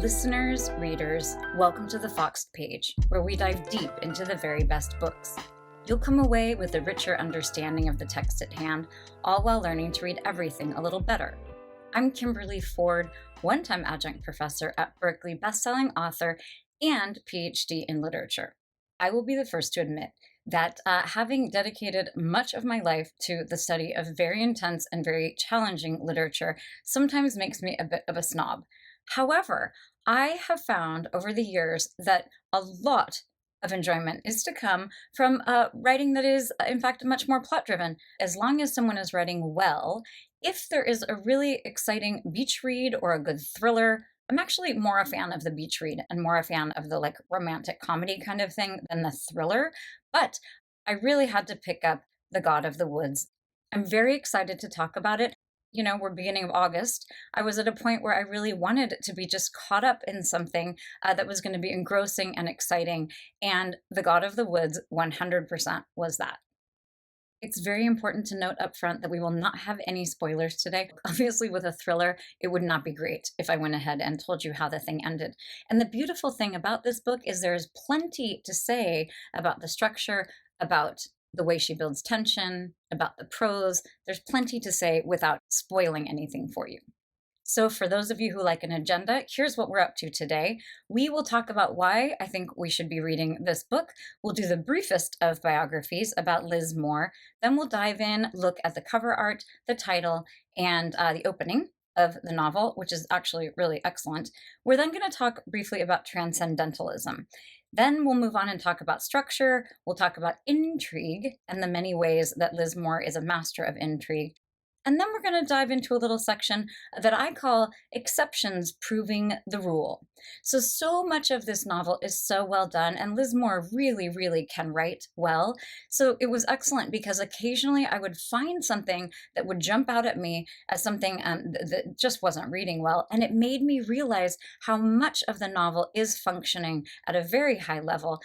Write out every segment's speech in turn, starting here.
Listeners, readers, welcome to the Foxed Page, where we dive deep into the very best books. You'll come away with a richer understanding of the text at hand, all while learning to read everything a little better. I'm Kimberly Ford, one-time adjunct professor at Berkeley, best-selling author, and PhD in literature. I will be the first to admit that having dedicated much of my life to the study of very intense and very challenging literature sometimes makes me a bit of a snob. However, I have found over the years that a lot of enjoyment is to come from writing that is, in fact, much more plot driven. As long as someone is writing well, if there is a really exciting beach read or a good thriller, I'm actually more a fan of the beach read and more a fan of the romantic comedy kind of thing than the thriller. But I really had to pick up The God of the Woods. I'm very excited to talk about it. We're beginning of August. I was at a point where I really wanted to be just caught up in something that was going to be engrossing and exciting. And The God of the Woods 100% was that. It's very important to note up front that we will not have any spoilers today. Obviously, with a thriller, it would not be great if I went ahead and told you how the thing ended. And the beautiful thing about this book is there's plenty to say about the structure, about the way she builds tension, about the prose. There's plenty to say without spoiling anything for you. So for those of you who like an agenda, here's what we're up to today. We will talk about why I think we should be reading this book. We'll do the briefest of biographies about Liz Moore. Then we'll dive in, look at the cover art, the title, and the opening of the novel, which is actually really excellent. We're then going to talk briefly about Transcendentalism. Then we'll move on and talk about structure. We'll talk about intrigue and the many ways that Liz Moore is a master of intrigue. And then we're going to dive into a little section that I call exceptions proving the rule. So much of this novel is so well done, and Liz Moore really, really can write well. So it was excellent because occasionally I would find something that would jump out at me as something that just wasn't reading well. And it made me realize how much of the novel is functioning at a very high level.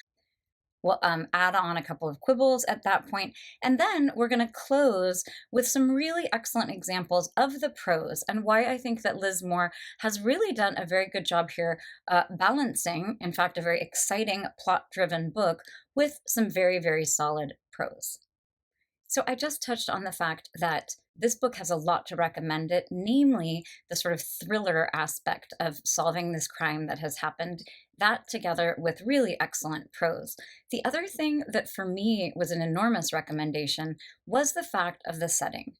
We'll add on a couple of quibbles at that point, and then we're going to close with some really excellent examples of the prose and why I think that Liz Moore has really done a very good job here balancing, in fact, a very exciting plot-driven book with some very, very solid prose. So I just touched on the fact that this book has a lot to recommend it, namely the sort of thriller aspect of solving this crime that has happened, that together with really excellent prose. The other thing that for me was an enormous recommendation was the fact of the setting.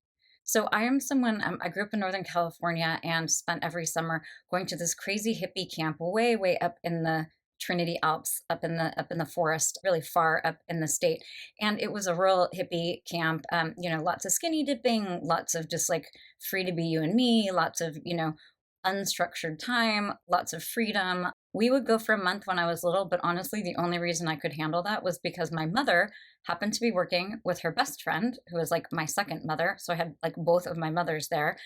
So I am someone, I grew up in Northern California and spent every summer going to this crazy hippie camp way, way up in the Trinity Alps, up in the forest, really far up in the state. And it was a rural hippie camp, lots of skinny dipping, lots of just free to be you and me, lots of, unstructured time, lots of freedom. We would go for a month when I was little, but honestly, the only reason I could handle that was because my mother happened to be working with her best friend, who was my second mother. So I had both of my mothers there.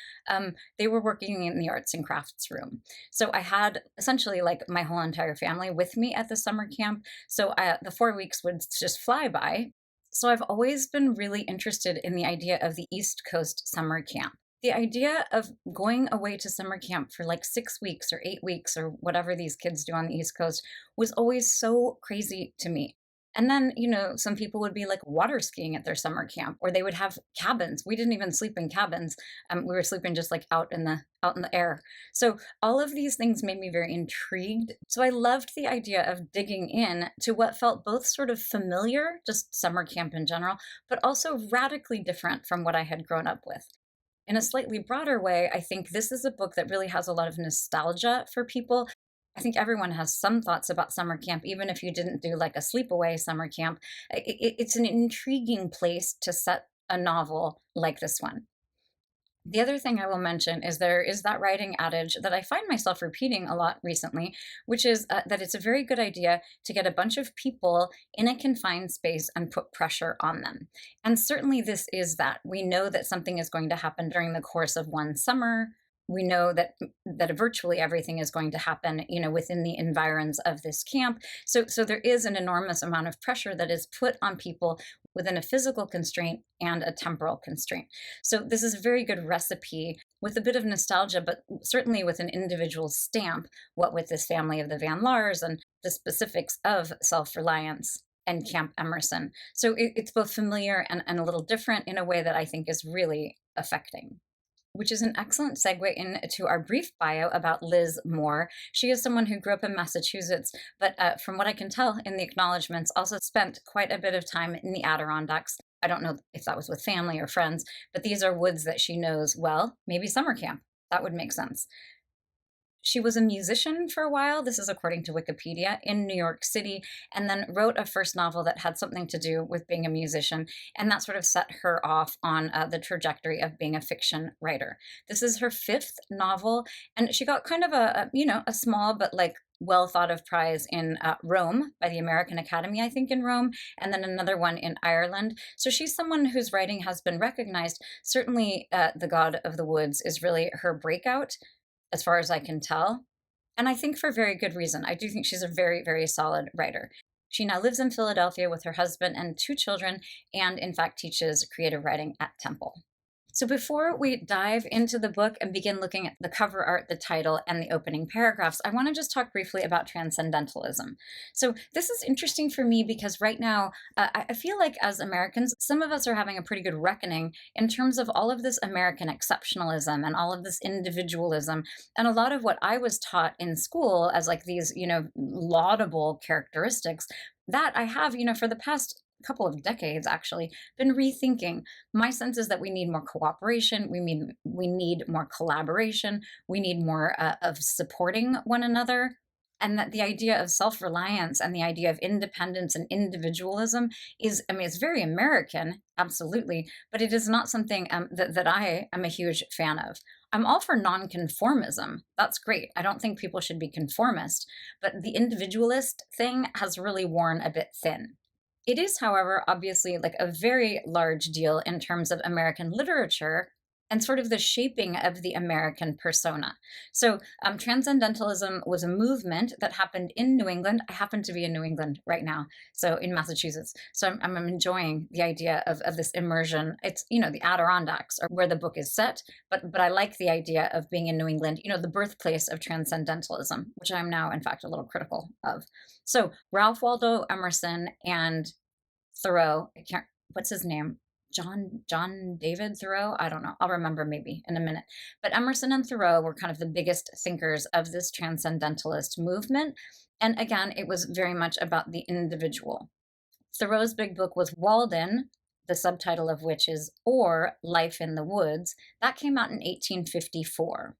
They were working in the arts and crafts room. So I had essentially my whole entire family with me at the summer camp. So the 4 weeks would just fly by. So I've always been really interested in the idea of the East Coast summer camp. The idea of going away to summer camp for 6 weeks or 8 weeks or whatever these kids do on the East Coast was always so crazy to me. And then, some people would be water skiing at their summer camp, or they would have cabins. We didn't even sleep in cabins. We were sleeping just out in the air. So all of these things made me very intrigued. So I loved the idea of digging in to what felt both sort of familiar, just summer camp in general, but also radically different from what I had grown up with. In a slightly broader way, I think this is a book that really has a lot of nostalgia for people. I think everyone has some thoughts about summer camp, even if you didn't do a sleepaway summer camp. It's an intriguing place to set a novel like this one. The other thing I will mention is there is that writing adage that I find myself repeating a lot recently, which is that it's a very good idea to get a bunch of people in a confined space and put pressure on them. And certainly this is that. We know that something is going to happen during the course of one summer. We know that virtually everything is going to happen, within the environs of this camp. So there is an enormous amount of pressure that is put on people within a physical constraint and a temporal constraint. So this is a very good recipe with a bit of nostalgia, but certainly with an individual stamp, what with this family of the Van Laars and the specifics of self-reliance and Camp Emerson. So it's both familiar and a little different in a way that I think is really affecting. Which is an excellent segue into our brief bio about Liz Moore. She is someone who grew up in Massachusetts, but from what I can tell in the acknowledgments, also spent quite a bit of time in the Adirondacks. I don't know if that was with family or friends, but these are woods that she knows well. Maybe summer camp. That would make sense. She was a musician for a while, this is according to Wikipedia, in New York City, and then wrote a first novel that had something to do with being a musician, and that sort of set her off on the trajectory of being a fiction writer. This is her fifth novel, and she got kind of a small but like well thought of prize in Rome by the American Academy, I think, in Rome, and then another one in Ireland. So she's someone whose writing has been recognized. Certainly, The God of the Woods is really her breakout, as far as I can tell. And I think for very good reason. I do think she's a very, very solid writer. She now lives in Philadelphia with her husband and two children, and in fact teaches creative writing at Temple. So before we dive into the book and begin looking at the cover art, the title, and the opening paragraphs, I want to just talk briefly about Transcendentalism. So this is interesting for me because right now, I feel like as Americans, some of us are having a pretty good reckoning in terms of all of this American exceptionalism and all of this individualism. And a lot of what I was taught in school as like these, laudable characteristics that I have, for the past couple of decades actually been rethinking. My sense is that we need more cooperation, we need more collaboration, we need more of supporting one another, and that the idea of self-reliance and the idea of independence and individualism is, it's very American, absolutely, but it is not something that I am a huge fan of. I'm all for nonconformism. That's great. I don't think people should be conformist, but the individualist thing has really worn a bit thin. It is, however, obviously like a very large deal in terms of American literature and sort of the shaping of the American persona. So Transcendentalism was a movement that happened in New England. I happen to be in New England right now, so in Massachusetts. So I'm enjoying the idea of this immersion. It's, the Adirondacks are where the book is set, but I like the idea of being in New England, the birthplace of Transcendentalism, which I'm now, in fact, a little critical of. So Ralph Waldo Emerson and Thoreau, what's his name? John David Thoreau? I don't know. I'll remember maybe in a minute. But Emerson and Thoreau were kind of the biggest thinkers of this transcendentalist movement. And again, it was very much about the individual. Thoreau's big book was Walden, the subtitle of which is Or Life in the Woods. That came out in 1854.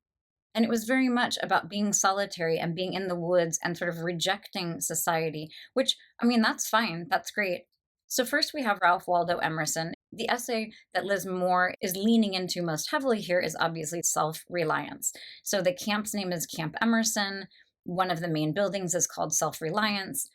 And it was very much about being solitary and being in the woods and sort of rejecting society, which, that's fine. That's great. So first we have Ralph Waldo Emerson. The essay that Liz Moore is leaning into most heavily here is obviously self-reliance. So the camp's name is Camp Emerson. One of the main buildings is called Self-Reliance.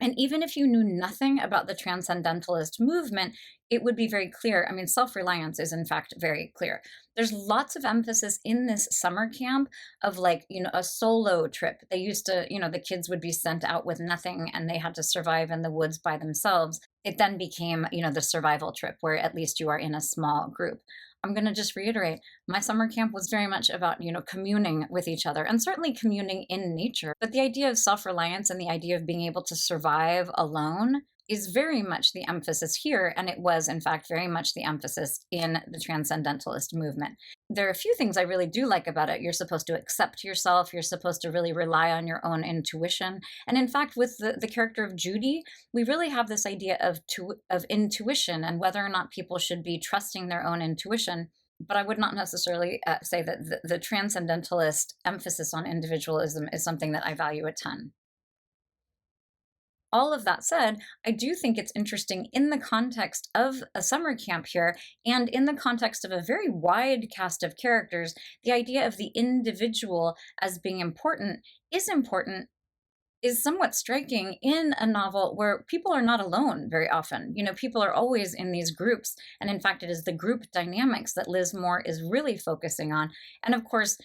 And even if you knew nothing about the Transcendentalist movement, it would be very clear. Self-reliance is in fact very clear. There's lots of emphasis in this summer camp of a solo trip. They used to, the kids would be sent out with nothing and they had to survive in the woods by themselves. It then became, the survival trip where at least you are in a small group. I'm going to just reiterate, my summer camp was very much about, communing with each other and certainly communing in nature. But the idea of self-reliance and the idea of being able to survive alone is very much the emphasis here. And it was, in fact, very much the emphasis in the Transcendentalist movement. There are a few things I really do like about it. You're supposed to accept yourself. You're supposed to really rely on your own intuition. And in fact, with the character of Judy, we really have this idea of intuition and whether or not people should be trusting their own intuition. But I would not necessarily say that the Transcendentalist emphasis on individualism is something that I value a ton. All of that said, I do think it's interesting in the context of a summer camp here and in the context of a very wide cast of characters, the idea of the individual as being important, is somewhat striking in a novel where people are not alone very often. People are always in these groups. And in fact, it is the group dynamics that Liz Moore is really focusing on. And of course,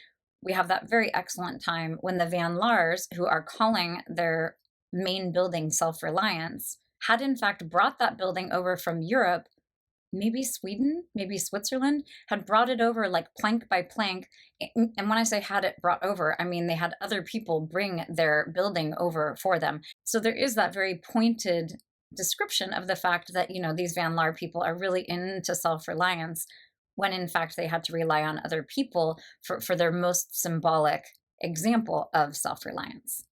we have that very excellent time when the Van Laars, who are calling their main building Self-Reliance, had in fact brought that building over from Europe maybe Sweden, maybe Switzerland, had brought it over like plank by plank. And when I say had it brought over, I mean they had other people bring their building over for them. So there is that very pointed description of the fact that, these Van Laar people are really into self reliance when in fact they had to rely on other people for their most symbolic example of self reliance.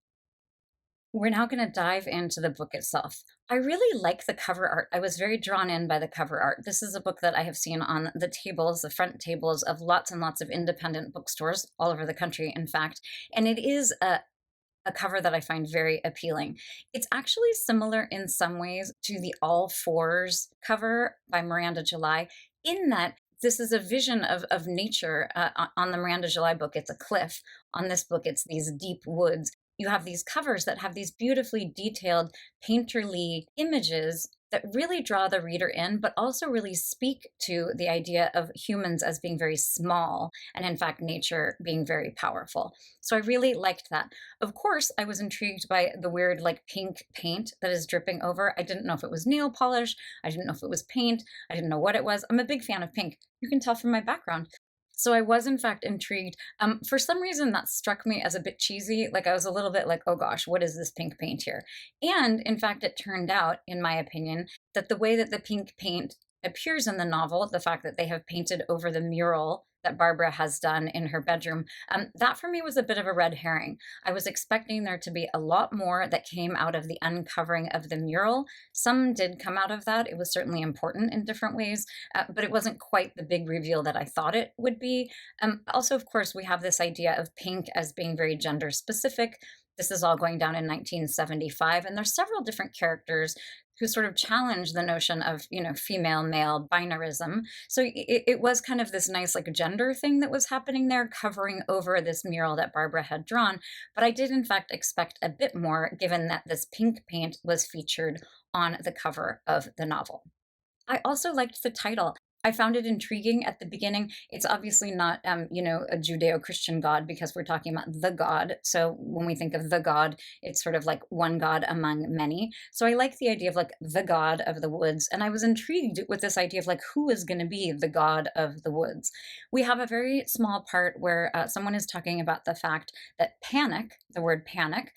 We're now going to dive into the book itself. I really like the cover art. I was very drawn in by the cover art. This is a book that I have seen on the tables, the front tables of lots and lots of independent bookstores all over the country, in fact. And it is a cover that I find very appealing. It's actually similar in some ways to the All Fours cover by Miranda July, in that this is a vision of nature. On the Miranda July book, it's a cliff. On this book, it's these deep woods. You have these covers that have these beautifully detailed painterly images that really draw the reader in, but also really speak to the idea of humans as being very small and, in fact, nature being very powerful. So I really liked that. Of course, I was intrigued by the weird, like, pink paint that is dripping over. I didn't know if it was nail polish. I didn't know if it was paint. I didn't know what it was. I'm a big fan of pink. You can tell from my background. So I was in fact intrigued. For some reason, that struck me as a bit cheesy. Like I was a little bit like, oh gosh, what is this pink paint here? And in fact, it turned out, in my opinion, that the way that the pink paint appears in the novel, the fact that they have painted over the mural that Barbara has done in her bedroom, that for me was a bit of a red herring. I was expecting there to be a lot more that came out of the uncovering of the mural. Some did come out of that. It was certainly important in different ways, but it wasn't quite the big reveal that I thought it would be. Also, of course, we have this idea of pink as being very gender specific. This is all going down in 1975, and there's several different characters who sort of challenge the notion of, female male binarism. So it was kind of this nice like gender thing that was happening there, covering over this mural that Barbara had drawn. But I did in fact expect a bit more, given that this pink paint was featured on the cover of the novel. I also liked the title. I found it intriguing at the beginning. It's obviously not, a Judeo-Christian God, because we're talking about the God. So when we think of the God, it's sort of like one God among many. So I like the idea of like the God of the woods. And I was intrigued with this idea of like, who is going to be the God of the woods? We have a very small part where someone is talking about the fact that panic, the word panic,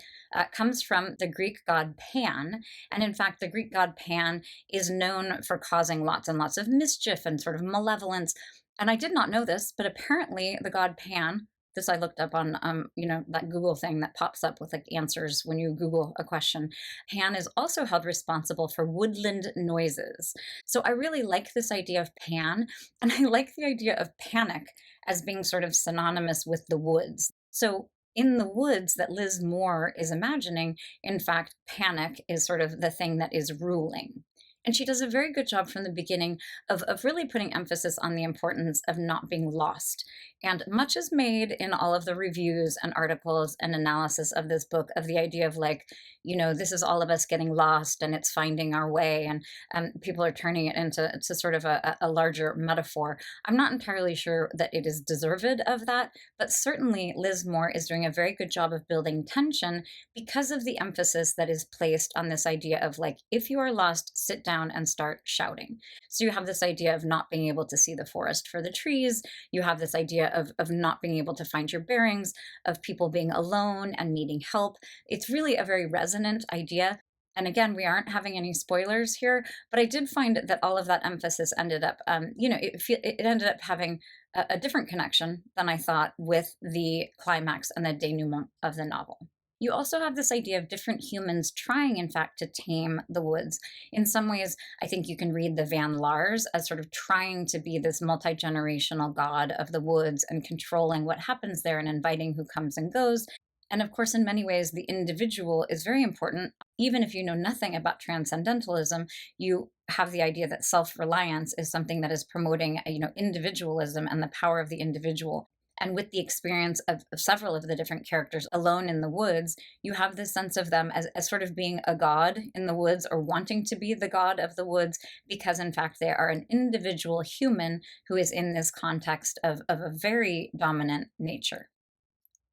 comes from the Greek god Pan. And in fact, the Greek god Pan is known for causing lots and lots of mischief and sort of malevolence. And I did not know this, but apparently the god Pan, this I looked up on, that Google thing that pops up with like answers when you Google a question. Pan is also held responsible for woodland noises. So I really like this idea of Pan, and I like the idea of panic as being sort of synonymous with the woods. So in the woods that Liz Moore is imagining, in fact, panic is sort of the thing that is ruling. And she does a very good job from the beginning of really putting emphasis on the importance of not being lost. And much is made in all of the reviews and articles and analysis of this book of the idea of like, this is all of us getting lost and it's finding our way. And people are turning it into sort of a larger metaphor. I'm not entirely sure that it is deserved of that, but certainly Liz Moore is doing a very good job of building tension because of the emphasis that is placed on this idea of like, if you are lost, sit down and start shouting. So you have this idea of not being able to see the forest for the trees. You have this idea of not being able to find your bearings, of people being alone and needing help. It's really a very resonant idea. And again, we aren't having any spoilers here, but I did find that all of that emphasis ended up, it ended up having a different connection than I thought with the climax and the denouement of the novel. You also have this idea of different humans trying, in fact, to tame the woods. In some ways, I think you can read the Van Laars as sort of trying to be this multi-generational god of the woods and controlling what happens there and inviting who comes and goes. And of course, in many ways, the individual is very important. Even if you know nothing about Transcendentalism, you have the idea that self-reliance is something that is promoting, individualism and the power of the individual. And with the experience of several of the different characters alone in the woods, you have this sense of them as sort of being a god in the woods or wanting to be the god of the woods, because in fact they are an individual human who is in this context of a very dominant nature.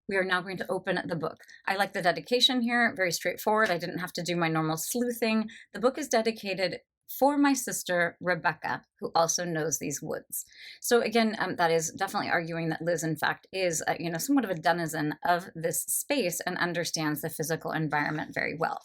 We are now going to open the book. I like the dedication here, very straightforward. I didn't have to do my normal sleuthing. The book is dedicated for my sister, Rebecca, who also knows these woods. So again, that is definitely arguing that Liz, in fact, is, somewhat of a denizen of this space and understands the physical environment very well.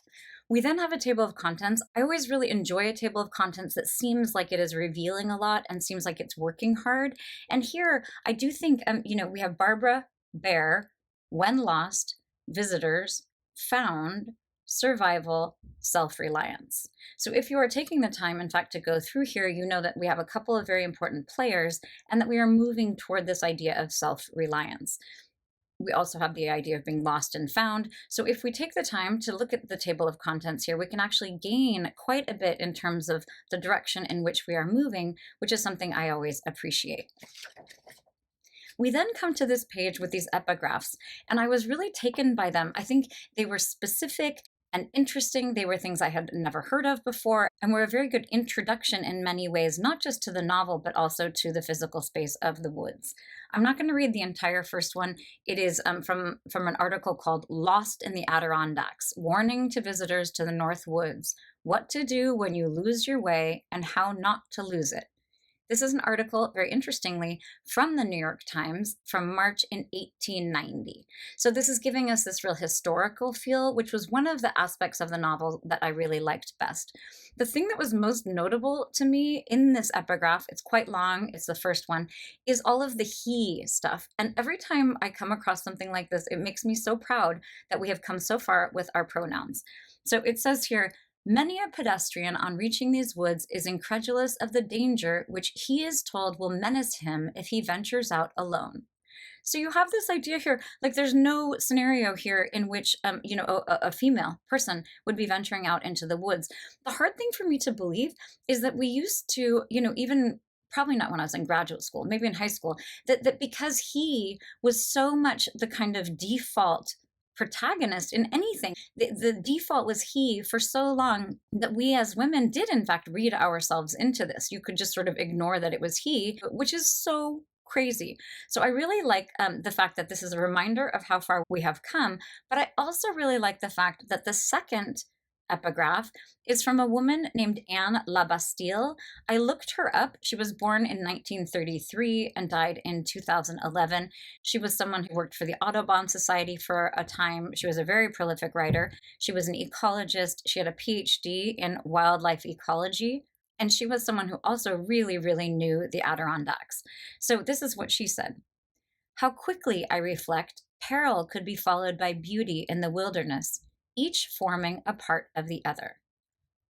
We then have a table of contents. I always really enjoy a table of contents that seems like it is revealing a lot and seems like it's working hard. And here, I do think, we have Barbara, Bear, when lost, visitors, found, survival, self-reliance. So if you are taking the time, in fact, to go through here, you know that we have a couple of very important players and that we are moving toward this idea of self-reliance. We also have the idea of being lost and found. So if we take the time to look at the table of contents here, we can actually gain quite a bit in terms of the direction in which we are moving, which is something I always appreciate. We then come to this page with these epigraphs, and I was really taken by them. I think they were specific and interesting. They were things I had never heard of before and were a very good introduction in many ways, not just to the novel, but also to the physical space of the woods. I'm not going to read the entire first one. It is from an article called Lost in the Adirondacks, Warning to Visitors to the North Woods, What to Do When You Lose Your Way and How Not to Lose It. This is an article, very interestingly, from the New York Times from March in 1890. So this is giving us this real historical feel, which was one of the aspects of the novel that I really liked best. The thing that was most notable to me in this epigraph, it's quite long, it's the first one, is all of the he stuff. And every time I come across something like this, it makes me so proud that we have come so far with our pronouns. So it says here, many a pedestrian on reaching these woods is incredulous of the danger which he is told will menace him if he ventures out alone. So you have this idea here, like there's no scenario here in which, a female person would be venturing out into the woods. The hard thing for me to believe is that we used to, even probably not when I was in graduate school, maybe in high school, that because he was so much the kind of default protagonist in anything. The default was he for so long that we as women did in fact read ourselves into this. You could just sort of ignore that it was he, which is so crazy. So I really like the fact that this is a reminder of how far we have come, but I also really like the fact that the second epigraph is from a woman named Anne Labastille. I looked her up. She was born in 1933 and died in 2011. She was someone who worked for the Audubon Society for a time. She was a very prolific writer. She was an ecologist. She had a PhD in wildlife ecology. And she was someone who also really, really knew the Adirondacks. So this is what she said. How quickly, I reflect, peril could be followed by beauty in the wilderness, each forming a part of the other.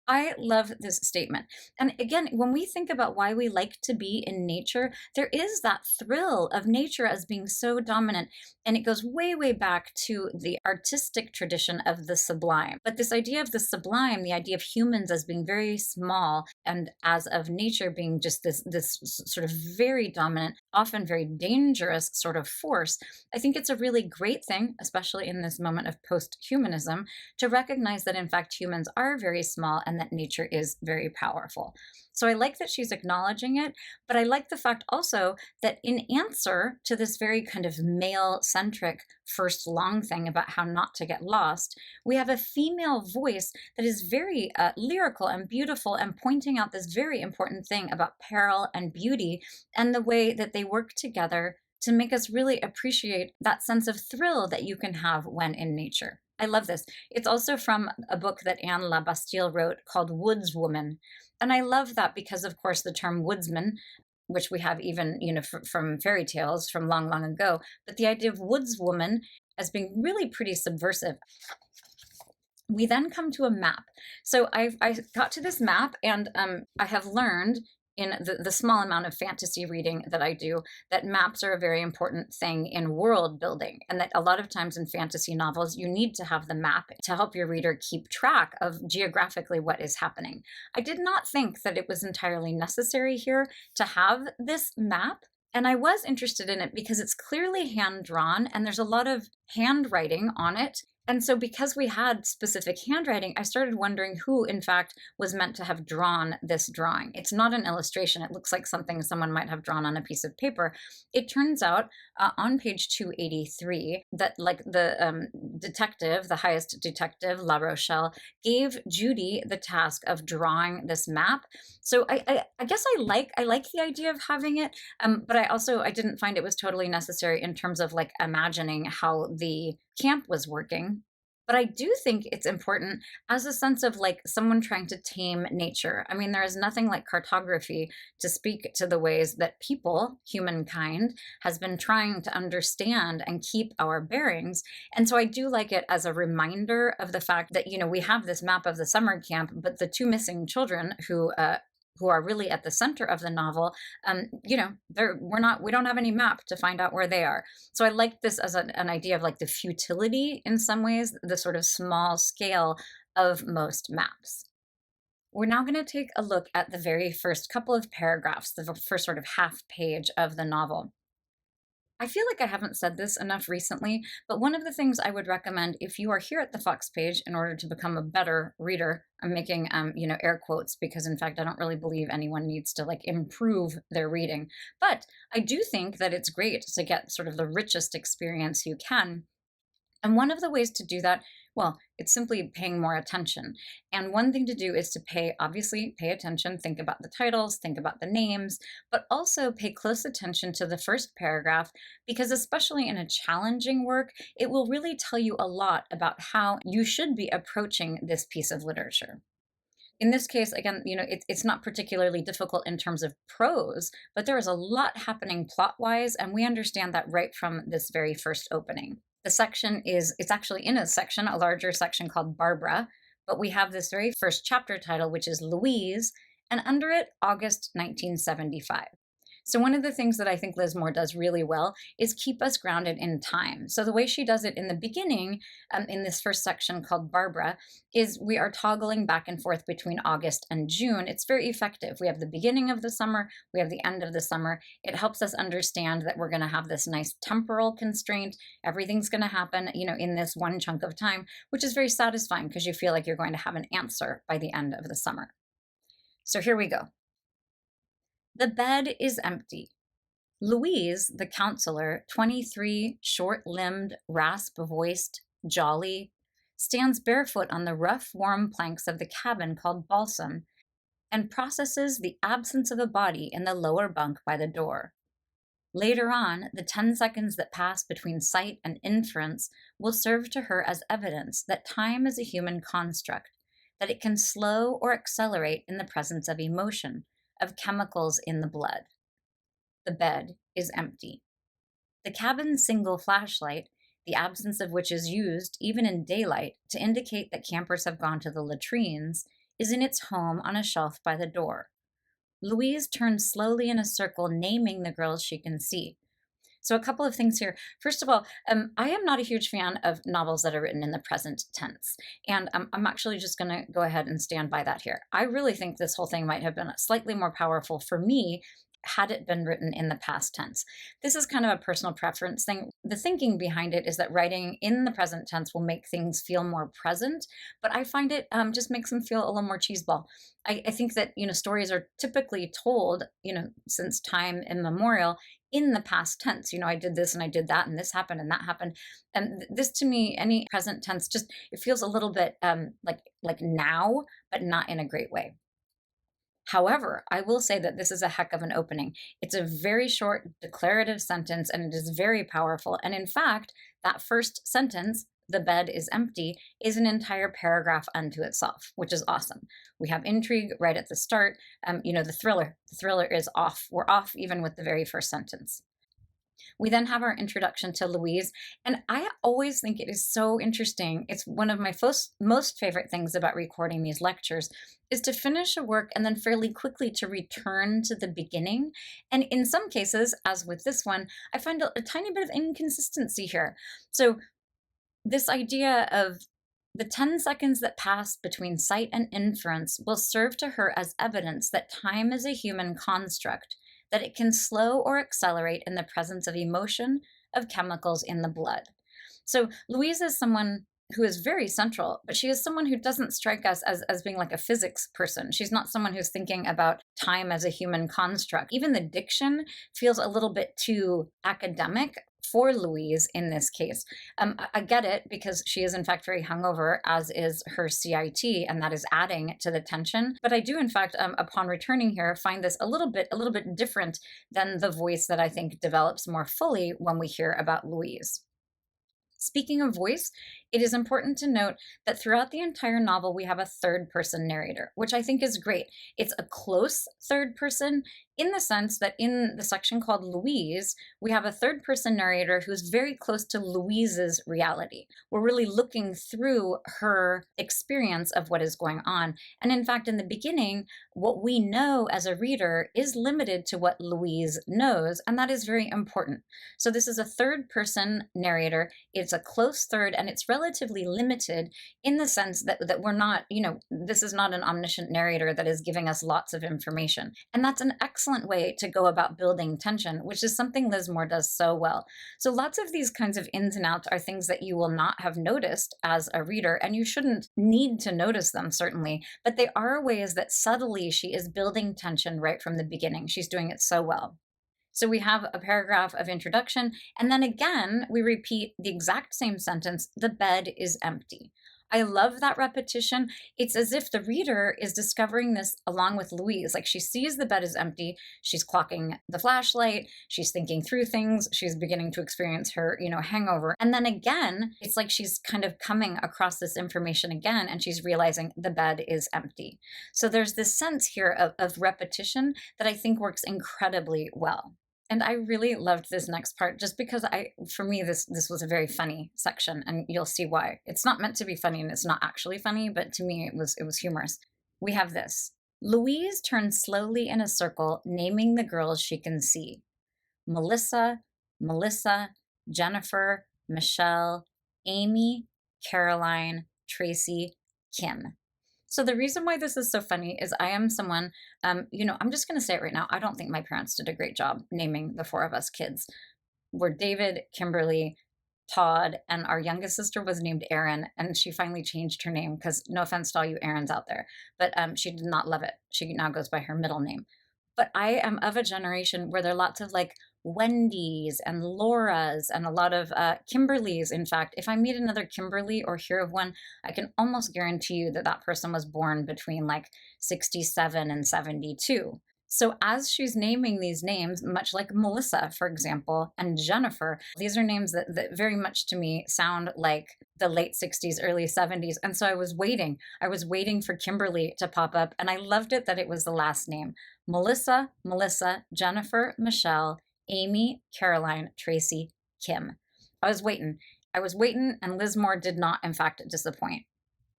I love this statement. And again, when we think about why we like to be in nature, there is that thrill of nature as being so dominant. And it goes way, way back to the artistic tradition of the sublime. But this idea of the sublime, the idea of humans as being very small and as of nature being just this sort of very dominant, often very dangerous sort of force, I think it's a really great thing, especially in this moment of post-humanism, to recognize that in fact humans are very small and that nature is very powerful. So I like that she's acknowledging it, but I like the fact also that in answer to this very kind of male-centric first long thing about how not to get lost, we have a female voice that is very lyrical and beautiful and pointing out this very important thing about peril and beauty and the way that they work together to make us really appreciate that sense of thrill that you can have when in nature. I love this. It's also from a book that Anne Labastille wrote called Woodswoman. And I love that because, of course, the term woodsman, which we have even, from fairy tales from long, long ago, but the idea of woodswoman as being really pretty subversive. We then come to a map. So I got to this map and I have learned in the small amount of fantasy reading that I do, that maps are a very important thing in world building, and that a lot of times in fantasy novels, you need to have the map to help your reader keep track of geographically what is happening. I did not think that it was entirely necessary here to have this map, and I was interested in it because it's clearly hand-drawn, and there's a lot of handwriting on it. And so, because we had specific handwriting, I started wondering who, in fact, was meant to have drawn this drawing. It's not an illustration. It looks like something someone might have drawn on a piece of paper. It turns out on page 283 that, like, the detective, the highest detective, La Rochelle, gave Judy the task of drawing this map. So I guess I like the idea of having it, but I didn't find it was totally necessary in terms of like imagining how the camp was working. But I do think it's important as a sense of like someone trying to tame nature. I mean, there is nothing like cartography to speak to the ways that people, humankind, has been trying to understand and keep our bearings. And so I do like it as a reminder of the fact that, we have this map of the summer camp, but the two missing children who are really at the center of the novel, we don't have any map to find out where they are. So I like this as an idea of like the futility in some ways, the sort of small scale of most maps. We're now going to take a look at the very first couple of paragraphs, the first sort of half page of the novel. I feel like I haven't said this enough recently, but one of the things I would recommend if you are here at the Fox page in order to become a better reader, I'm making air quotes because in fact I don't really believe anyone needs to like improve their reading, but I do think that it's great to get sort of the richest experience you can. And one of the ways to do that, well, it's simply paying more attention. And one thing to do is to obviously pay attention, think about the titles, think about the names, but also pay close attention to the first paragraph, because especially in a challenging work, it will really tell you a lot about how you should be approaching this piece of literature. In this case, again, it's not particularly difficult in terms of prose, but there is a lot happening plot-wise, and we understand that right from this very first opening. It's actually in a section, a larger section called Barbara, but we have this very first chapter title, which is Louise, and under it, August 1975. So one of the things that I think Liz Moore does really well is keep us grounded in time. So the way she does it in the beginning, in this first section called Barbara, is we are toggling back and forth between August and June. It's very effective. We have the beginning of the summer, we have the end of the summer. It helps us understand that we're going to have this nice temporal constraint. Everything's going to happen, in this one chunk of time, which is very satisfying because you feel like you're going to have an answer by the end of the summer. So here we go. The bed is empty. Louise, the counselor, 23, short-limbed, rasp-voiced, jolly, stands barefoot on the rough, warm planks of the cabin called Balsam and processes the absence of a body in the lower bunk by the door. Later on, the 10 seconds that pass between sight and inference will serve to her as evidence that time is a human construct, that it can slow or accelerate in the presence of emotion, of chemicals in the blood. The bed is empty. The cabin's single flashlight, the absence of which is used, even in daylight, to indicate that campers have gone to the latrines, is in its home on a shelf by the door. Louise turns slowly in a circle, naming the girls she can see. So a couple of things here. First of all, I am not a huge fan of novels that are written in the present tense. And I'm actually just going to go ahead and stand by that here. I really think this whole thing might have been slightly more powerful for me had it been written in the past tense. This is kind of a personal preference thing. The thinking behind it is that writing in the present tense will make things feel more present, but I find it just makes them feel a little more cheeseball. I think that, stories are typically told, since time immemorial in the past tense. I did this and I did that and this happened and that happened. And this to me, any present tense, just it feels a little bit like now, but not in a great way. However, I will say that this is a heck of an opening. It's a very short declarative sentence and it is very powerful. And in fact, that first sentence, the bed is empty, is an entire paragraph unto itself, which is awesome. We have intrigue right at the start. The thriller. The thriller is off. We're off even with the very first sentence. We then have our introduction to Louise, and I always think it is so interesting. It's one of my most favorite things about recording these lectures is to finish a work and then fairly quickly to return to the beginning. And in some cases, as with this one, I find a tiny bit of inconsistency here. So this idea of the 10 seconds that pass between sight and inference will serve to her as evidence that time is a human construct, that it can slow or accelerate in the presence of emotion, of chemicals in the blood. So Louise is someone who is very central, but she is someone who doesn't strike us as being like a physics person. She's not someone who's thinking about time as a human construct. Even the diction feels a little bit too academic for Louise in this case. I get it because she is in fact very hungover, as is her CIT, and that is adding to the tension. But I do in fact, upon returning here, find this a little bit different than the voice that I think develops more fully when we hear about Louise. Speaking of voice, it is important to note that throughout the entire novel, we have a third person narrator, which I think is great. It's a close third person in the sense that in the section called Louise, we have a third person narrator who's very close to Louise's reality. We're really looking through her experience of what is going on. And in fact, in the beginning, what we know as a reader is limited to what Louise knows, and that is very important. So this is a third person narrator. It's a close third, and it's relatively limited in the sense that we're not, this is not an omniscient narrator that is giving us lots of information. And that's an excellent way to go about building tension, which is something Liz Moore does so well. So lots of these kinds of ins and outs are things that you will not have noticed as a reader, and you shouldn't need to notice them, certainly, but they are ways that subtly she is building tension right from the beginning. She's doing it so well. So we have a paragraph of introduction, and then again, we repeat the exact same sentence, the bed is empty. I love that repetition. It's as if the reader is discovering this along with Louise. Like she sees the bed is empty, she's clocking the flashlight, she's thinking through things, she's beginning to experience her, hangover. And then again, it's like she's kind of coming across this information again, and she's realizing the bed is empty. So there's this sense here of repetition that I think works incredibly well. And I really loved this next part just because for me, this was a very funny section, and you'll see why. It's not meant to be funny and it's not actually funny, but to me it was humorous. We have this. Louise turns slowly in a circle, naming the girls she can see. Melissa, Jennifer, Michelle, Amy, Caroline, Tracy, Kim. So the reason why this is so funny is I am someone, I'm just going to say it right now. I don't think my parents did a great job naming the four of us kids. We're David, Kimberly, Todd, and our youngest sister was named Erin, and she finally changed her name because no offense to all you Erins out there, but she did not love it. She now goes by her middle name. But I am of a generation where there are lots of like Wendy's and Laura's and a lot of Kimberly's. In fact, if I meet another Kimberly or hear of one, I can almost guarantee you that that person was born between like 67 and 72. So as she's naming these names, much like Melissa, for example, and Jennifer, these are names that very much to me sound like the late 60s, early 70s. And so I was waiting for Kimberly to pop up. And I loved it that it was the last name. Melissa, Jennifer, Michelle, Amy, Caroline, Tracy, Kim. I was waiting, and Liz Moore did not, in fact, disappoint.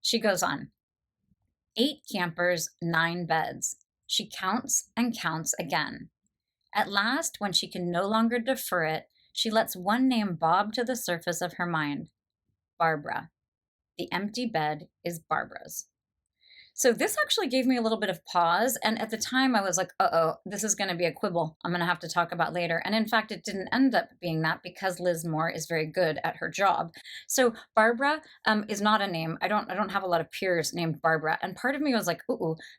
She goes on. 8 campers, 9 beds. She counts and counts again. At last, when she can no longer defer it, she lets one name bob to the surface of her mind. Barbara. The empty bed is Barbara's. So this actually gave me a little bit of pause. And at the time I was like, this is going to be a quibble I'm going to have to talk about later. And in fact, it didn't end up being that because Liz Moore is very good at her job. So Barbara is not a name. I don't have a lot of peers named Barbara. And part of me was like,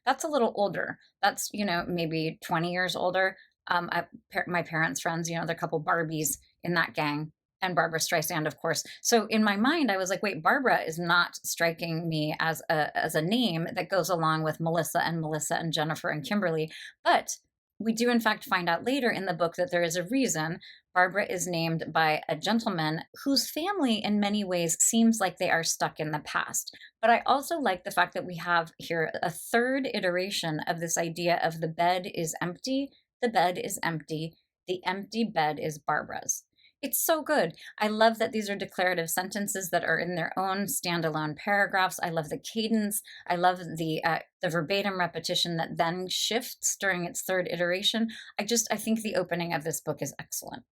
that's a little older. That's, maybe 20 years older. My parents' friends, there are a couple Barbies in that gang. And Barbara Streisand, of course. So in my mind, I was like, wait, Barbara is not striking me as a name that goes along with Melissa and Jennifer and Kimberly. But we do, in fact, find out later in the book that there is a reason. Barbara is named by a gentleman whose family in many ways seems like they are stuck in the past. But I also like the fact that we have here a third iteration of this idea of the bed is empty, the bed is empty, the empty bed is Barbara's. It's so good. I love that these are declarative sentences that are in their own standalone paragraphs. I love the cadence. I love the verbatim repetition that then shifts during its third iteration. I think the opening of this book is excellent.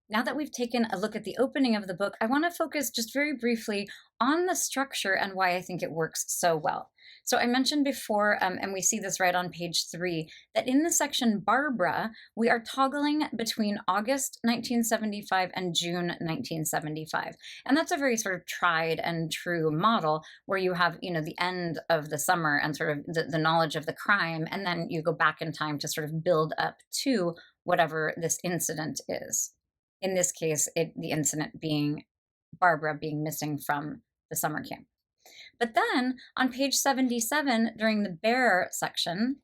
Now that we've taken a look at the opening of the book, I want to focus just very briefly on the structure and why I think it works so well. So I mentioned before, and we see this right on page 3, that in the section Barbara, we are toggling between August 1975 and June 1975. And that's a very sort of tried and true model where you have, the end of the summer and sort of the knowledge of the crime, and then you go back in time to sort of build up to whatever this incident is. In this case, the incident being Barbara being missing from the summer camp. But then on page 77, during the bear section,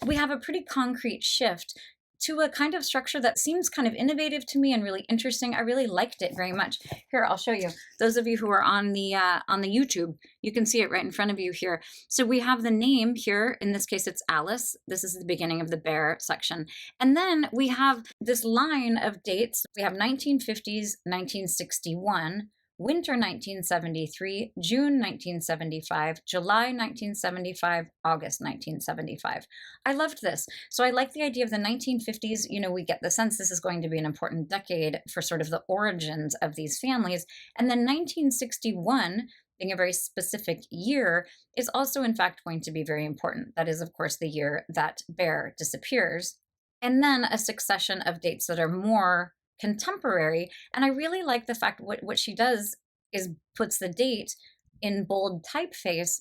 we have a pretty concrete shift to a kind of structure that seems kind of innovative to me and really interesting. I really liked it very much. Here, I'll show you. Those of you who are on the YouTube, you can see it right in front of you here. So we have the name here. In this case, it's Alice. This is the beginning of the bear section. And then we have this line of dates. We have 1950s, 1961, winter 1973, June 1975, July 1975, August 1975. I loved this. So I like the idea of the 1950s. We get the sense this is going to be an important decade for sort of the origins of these families. And then 1961, being a very specific year, is also in fact going to be very important. That is, of course, the year that Bear disappears. And then a succession of dates that are more contemporary. And I really like the fact what she does is puts the date in bold typeface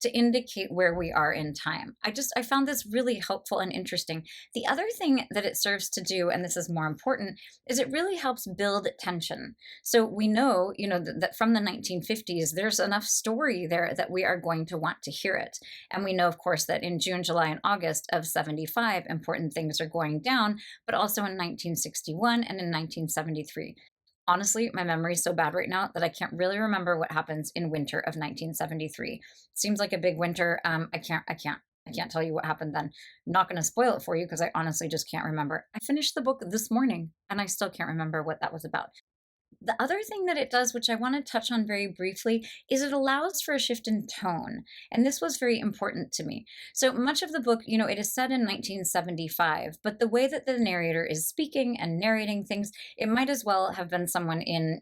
to indicate where we are in time. I found this really helpful and interesting. The other thing that it serves to do, and this is more important, is it really helps build tension. So we know, that from the 1950s, there's enough story there that we are going to want to hear it. And we know, of course, that in June, July, and August of 75, important things are going down, but also in 1961 and in 1973. Honestly, my memory is so bad right now that I can't really remember what happens in winter of 1973. Seems like a big winter. I can't tell you what happened then. I'm not going to spoil it for you because I honestly just can't remember. I finished the book this morning and I still can't remember what that was about. The other thing that it does, which I want to touch on very briefly, is it allows for a shift in tone. And this was very important to me. So much of the book, it is set in 1975, but the way that the narrator is speaking and narrating things, it might as well have been someone in,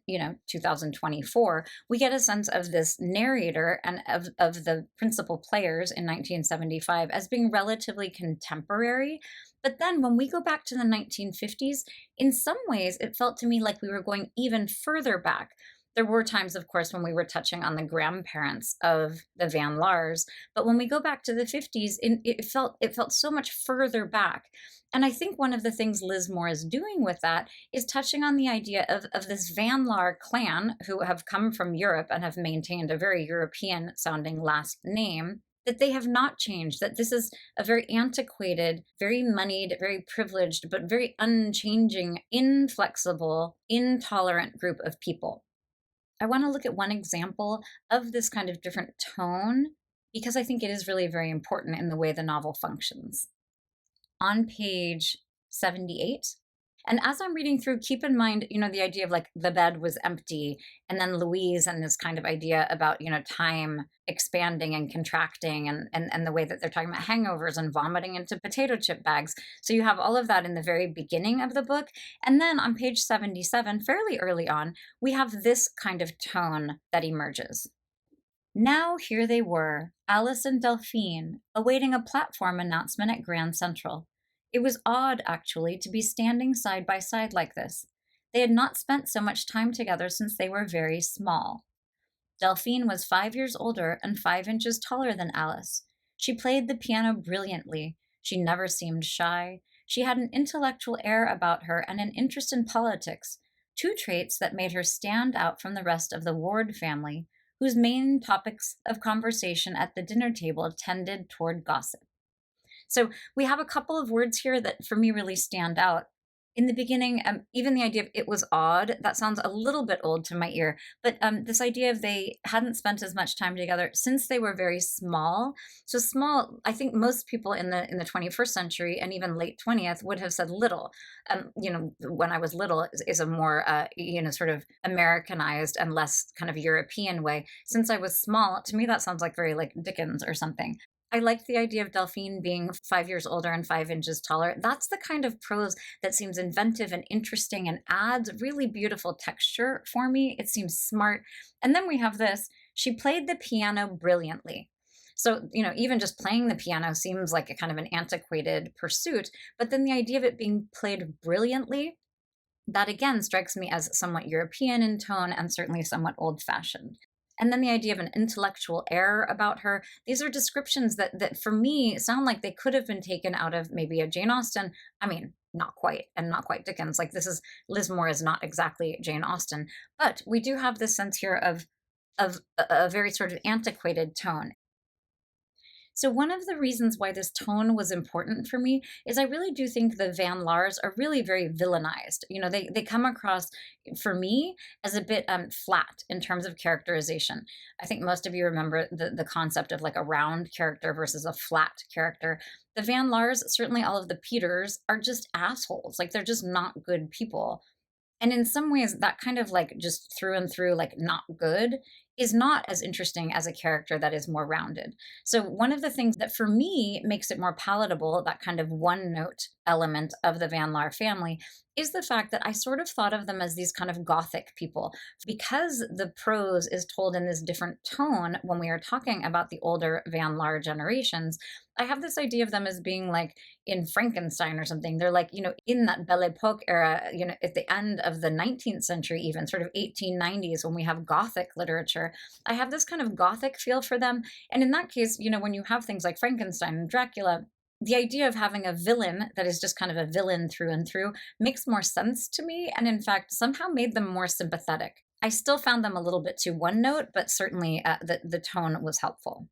2024. We get a sense of this narrator and of the principal players in 1975 as being relatively contemporary. But then when we go back to the 1950s, in some ways, it felt to me like we were going even further back. There were times, of course, when we were touching on the grandparents of the Van Laars, but when we go back to the 50s, it felt so much further back. And I think one of the things Liz Moore is doing with that is touching on the idea of this Van Laar clan who have come from Europe and have maintained a very European-sounding last name, that they have not changed, that this is a very antiquated, very moneyed, very privileged, but very unchanging, inflexible, intolerant group of people. I want to look at one example of this kind of different tone because I think it is really very important in the way the novel functions. On page 78, and as I'm reading through, keep in mind, the idea of like the bed was empty, and then Louise and this kind of idea about, time expanding and contracting and the way that they're talking about hangovers and vomiting into potato chip bags. So you have all of that in the very beginning of the book. And then on page 77, fairly early on, we have this kind of tone that emerges. Now here they were, Alice and Delphine, awaiting a platform announcement at Grand Central. It was odd, actually, to be standing side by side like this. They had not spent so much time together since they were very small. Delphine was 5 years older and 5 inches taller than Alice. She played the piano brilliantly. She never seemed shy. She had an intellectual air about her and an interest in politics, two traits that made her stand out from the rest of the Ward family, whose main topics of conversation at the dinner table tended toward gossip. So we have a couple of words here that for me really stand out. In the beginning, even the idea of it was odd, that sounds a little bit old to my ear, but this idea of they hadn't spent as much time together since they were very small. So small, I think most people in the 21st century and even late 20th would have said little. When I was little is a more, sort of Americanized and less kind of European way. Since I was small, to me that sounds like very like Dickens or something. I like the idea of Delphine being 5 years older and 5 inches taller. That's the kind of prose that seems inventive and interesting and adds really beautiful texture for me. It seems smart. And then we have this: she played the piano brilliantly. So, even just playing the piano seems like a kind of an antiquated pursuit. But then the idea of it being played brilliantly, that again strikes me as somewhat European in tone and certainly somewhat old fashioned. And then the idea of an intellectual air about her. These are descriptions that for me sound like they could have been taken out of maybe a Jane Austen. I mean, not quite, and not quite Dickens. Like, this is, Liz Moore is not exactly Jane Austen, but we do have this sense here of a very sort of antiquated tone. So one of the reasons why this tone was important for me is I really do think the Van Laars are really very villainized. They come across for me as a bit flat in terms of characterization. I think most of you remember the concept of like a round character versus a flat character. The Van Laars, certainly all of the Peters, are just assholes. Like, they're just not good people. And in some ways, that kind of like just through and through, like not good, is not as interesting as a character that is more rounded. So, one of the things that for me makes it more palatable, that kind of one note element of the Van Laar family, is the fact that I sort of thought of them as these kind of gothic people. Because the prose is told in this different tone when we are talking about the older Van Laar generations, I have this idea of them as being like in Frankenstein or something. They're like, in that Belle Epoque era, at the end of the 19th century, even sort of 1890s, when we have Gothic literature. I have this kind of Gothic feel for them. And in that case, when you have things like Frankenstein and Dracula, the idea of having a villain that is just kind of a villain through and through makes more sense to me, and in fact, somehow made them more sympathetic. I still found them a little bit too one note, but certainly the tone was helpful.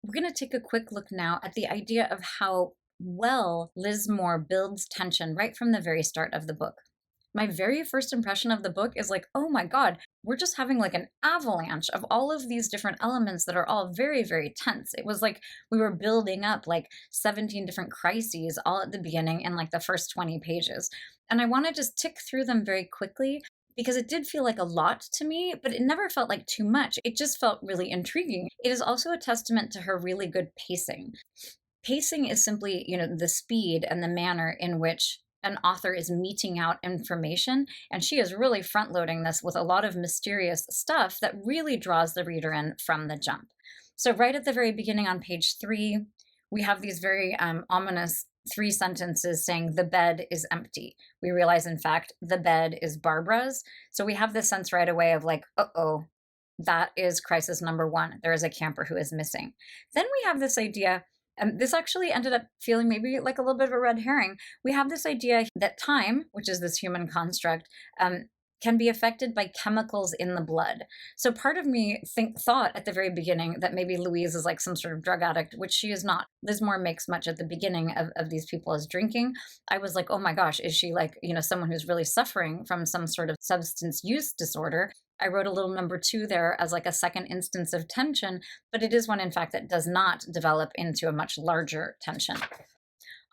We're going to take a quick look now at the idea of how well Liz Moore builds tension right from the very start of the book. My very first impression of the book is like, oh my God, we're just having like an avalanche of all of these different elements that are all very, very tense. It was like we were building up like 17 different crises all at the beginning in like the first 20 pages. And I want to just tick through them very quickly because it did feel like a lot to me, but it never felt like too much. It just felt really intriguing. It is also a testament to her really good pacing. Pacing is simply, the speed and the manner in which an author is meting out information, and she is really front loading this with a lot of mysterious stuff that really draws the reader in from the jump. So right at the very beginning on page 3, we have these very ominous 3 sentences saying the bed is empty. We realize, in fact, the bed is Barbara's. So we have this sense right away of like, uh-oh, that is crisis number 1. There is a camper who is missing. Then we have this idea, and this actually ended up feeling maybe like a little bit of a red herring. We have this idea that time, which is this human construct, can be affected by chemicals in the blood. So part of me thought at the very beginning that maybe Louise is like some sort of drug addict, which she is not. Liz Moore makes much at the beginning of these people as drinking. I was like, oh my gosh, is she like, someone who's really suffering from some sort of substance use disorder? I wrote a little number 2 there as like a second instance of tension, but it is one, in fact, that does not develop into a much larger tension.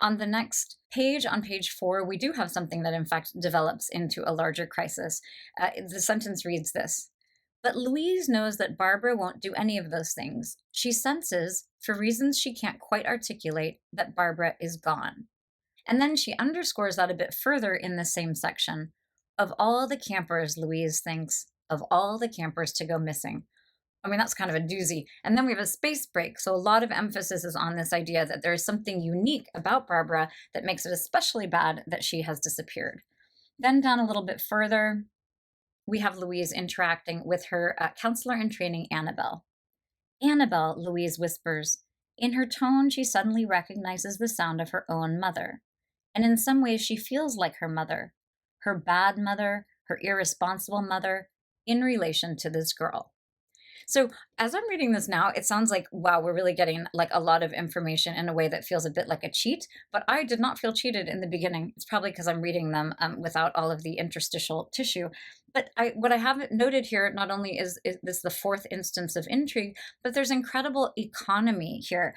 On the next page, on page 4, we do have something that in fact develops into a larger crisis. The sentence reads this: but Louise knows that Barbara won't do any of those things. She senses, for reasons she can't quite articulate, that Barbara is gone. And then she underscores that a bit further in the same section. Of all the campers, Louise thinks, of all the campers to go missing. I mean, that's kind of a doozy. And then we have a space break. So a lot of emphasis is on this idea that there is something unique about Barbara that makes it especially bad that she has disappeared. Then down a little bit further, we have Louise interacting with her counselor in training, Annabelle. Annabelle, Louise whispers. In her tone, she suddenly recognizes the sound of her own mother. And in some ways, she feels like her mother, her bad mother, her irresponsible mother, in relation to this girl. So as I'm reading this now, it sounds like, wow, we're really getting like a lot of information in a way that feels a bit like a cheat, but I did not feel cheated in the beginning. It's probably because I'm reading them without all of the interstitial tissue. But what I have noted here, not only is this the 4th instance of intrigue, but there's incredible economy here.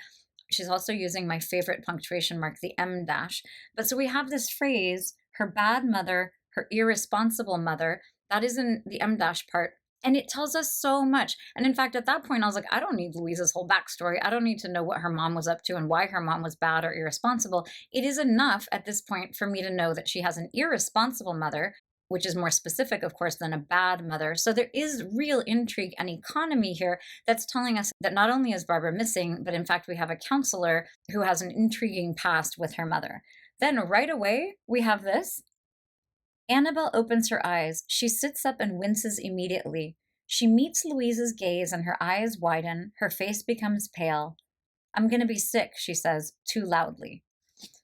She's also using my favorite punctuation mark, the M dash. But so we have this phrase, her bad mother, her irresponsible mother, that is in the M dash part. And it tells us so much. And in fact, at that point, I was like, I don't need Louise's whole backstory. I don't need to know what her mom was up to and why her mom was bad or irresponsible. It is enough at this point for me to know that she has an irresponsible mother, which is more specific, of course, than a bad mother. So there is real intrigue and economy here that's telling us that not only is Barbara missing, but in fact, we have a counselor who has an intriguing past with her mother. Then right away, we have this. Annabelle opens her eyes. She sits up and winces immediately. She meets Louise's gaze and her eyes widen. Her face becomes pale. I'm going to be sick, she says, too loudly.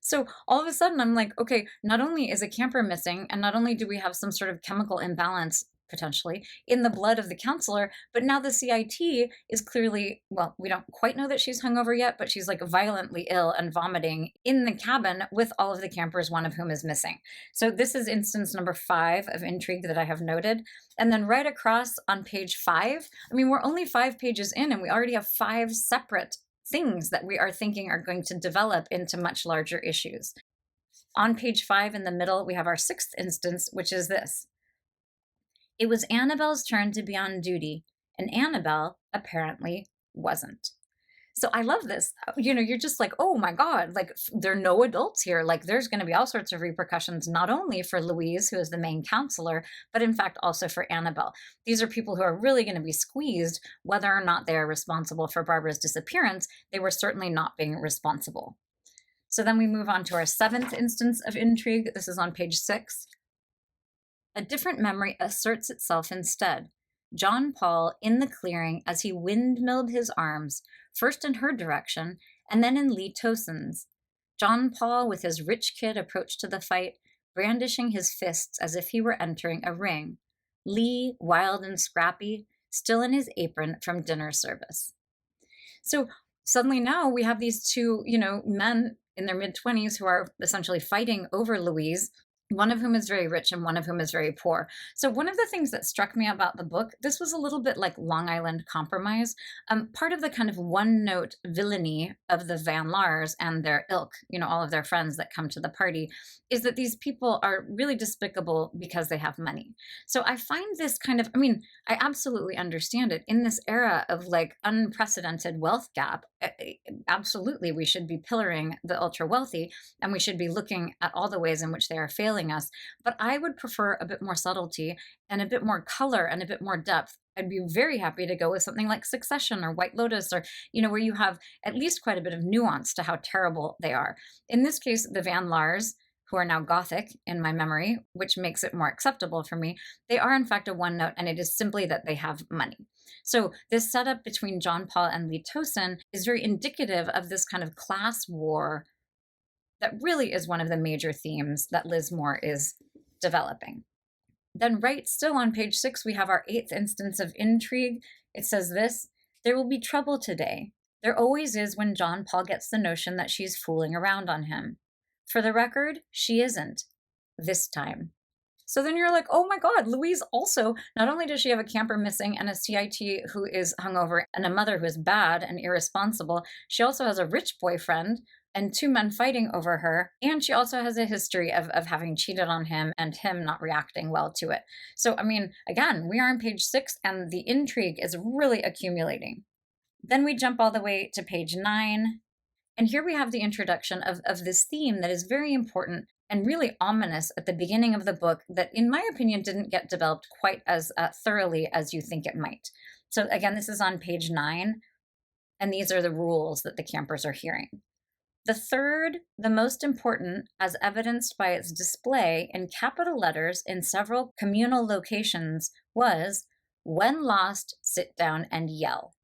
So all of a sudden, I'm like, okay, not only is a camper missing, and not only do we have some sort of chemical imbalance potentially in the blood of the counselor, but now the CIT is clearly, well, we don't quite know that she's hungover yet, but she's like violently ill and vomiting in the cabin with all of the campers, one of whom is missing. So this is instance number 5 of intrigue that I have noted. And then right across on page 5, I mean, we're only 5 pages in and we already have 5 separate things that we are thinking are going to develop into much larger issues. On page 5 in the middle, we have our 6th instance, which is this. It was Annabelle's turn to be on duty, and Annabelle apparently wasn't. So I love this. You're just like, oh my God, like there are no adults here. Like there's going to be all sorts of repercussions, not only for Louise, who is the main counselor, but in fact also for Annabelle. These are people who are really going to be squeezed, whether or not they are responsible for Barbara's disappearance. They were certainly not being responsible. So then we move on to our 7th instance of intrigue. This is on page 6. A different memory asserts itself instead. John Paul in the clearing as he windmilled his arms, first in her direction and then in Lee Towson's. John Paul with his rich kid approached to the fight, brandishing his fists as if he were entering a ring. Lee, wild and scrappy, still in his apron from dinner service. So suddenly now we have these two, men in their mid-20s who are essentially fighting over Louise, one of whom is very rich and one of whom is very poor. So one of the things that struck me about the book, this was a little bit like Long Island Compromise. Part of the kind of one-note villainy of the Van Laars and their ilk, all of their friends that come to the party, is that these people are really despicable because they have money. So I find this kind of, I absolutely understand it. In this era of like unprecedented wealth gap, absolutely we should be pillaring the ultra wealthy and we should be looking at all the ways in which they are failing us. But I would prefer a bit more subtlety and a bit more color and a bit more depth. I'd be very happy to go with something like Succession or White Lotus, or, where you have at least quite a bit of nuance to how terrible they are. In this case, the Van Laars, who are now Gothic in my memory, which makes it more acceptable for me, they are in fact a one note, and it is simply that they have money. So this setup between John Paul and Lee Towson is very indicative of this kind of class war that really is one of the major themes that Liz Moore is developing. Then right still on page 6, we have our 8th instance of intrigue. It says this: there will be trouble today. There always is when John Paul gets the notion that she's fooling around on him. For the record, she isn't. This time. So then you're like, oh my God, Louise also, not only does she have a camper missing and a CIT who is hungover and a mother who is bad and irresponsible, she also has a rich boyfriend and 2 men fighting over her. And she also has a history of having cheated on him and him not reacting well to it. So, again, we are on page 6 and the intrigue is really accumulating. Then we jump all the way to page 9. And here we have the introduction of this theme that is very important and really ominous at the beginning of the book that, in my opinion, didn't get developed quite as thoroughly as you think it might. So again, this is on page 9, and these are the rules that the campers are hearing. The third, the most important, as evidenced by its display in capital letters in several communal locations, was, when lost, sit down and yell.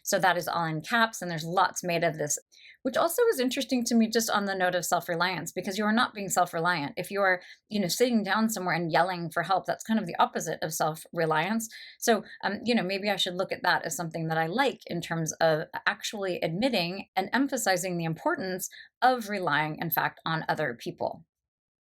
So that is all in caps, and there's lots made of this, which also is interesting to me just on the note of self-reliance, because you are not being self-reliant. If you are, sitting down somewhere and yelling for help, that's kind of the opposite of self-reliance. So, maybe I should look at that as something that I like in terms of actually admitting and emphasizing the importance of relying, in fact, on other people.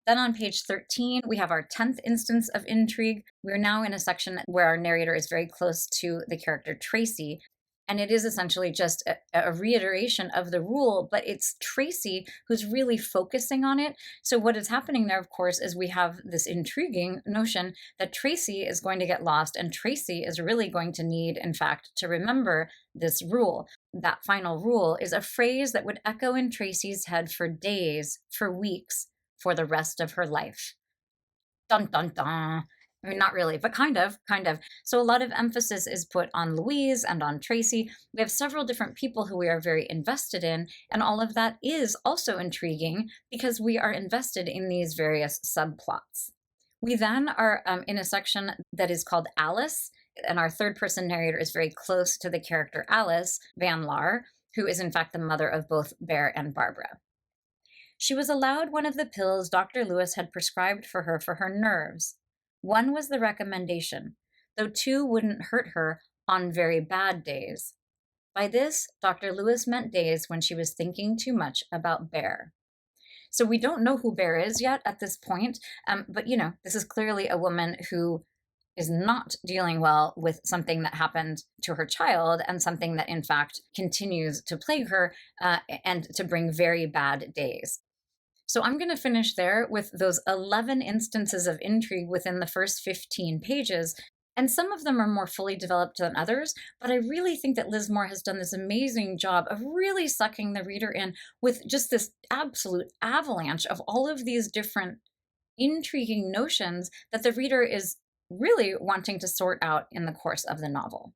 Then on page 13, we have our 10th instance of intrigue. We're now in a section where our narrator is very close to the character Tracy. And it is essentially just a reiteration of the rule, but it's Tracy who's really focusing on it. So, what is happening there, of course, is we have this intriguing notion that Tracy is going to get lost, and Tracy is really going to need, in fact, to remember this rule. That final rule is a phrase that would echo in Tracy's head for days, for weeks, for the rest of her life. Dun dun dun. I mean, not really, but kind of, kind of. So a lot of emphasis is put on Louise and on Tracy. We have several different people who we are very invested in, and all of that is also intriguing because we are invested in these various subplots. We then are in a section that is called Alice, and our third person narrator is very close to the character Alice Van Laar, who is in fact the mother of both Bear and Barbara. She was allowed one of the pills Dr. Lewis had prescribed for her nerves. One was the recommendation, though two wouldn't hurt her on very bad days. By this, Dr. Lewis meant days when she was thinking too much about Bear. So we don't know who Bear is yet at this point, but this is clearly a woman who is not dealing well with something that happened to her child and something that in fact continues to plague her and to bring very bad days. So I'm going to finish there with those 11 instances of intrigue within the first 15 pages. And some of them are more fully developed than others, but I really think that Liz Moore has done this amazing job of really sucking the reader in with just this absolute avalanche of all of these different intriguing notions that the reader is really wanting to sort out in the course of the novel.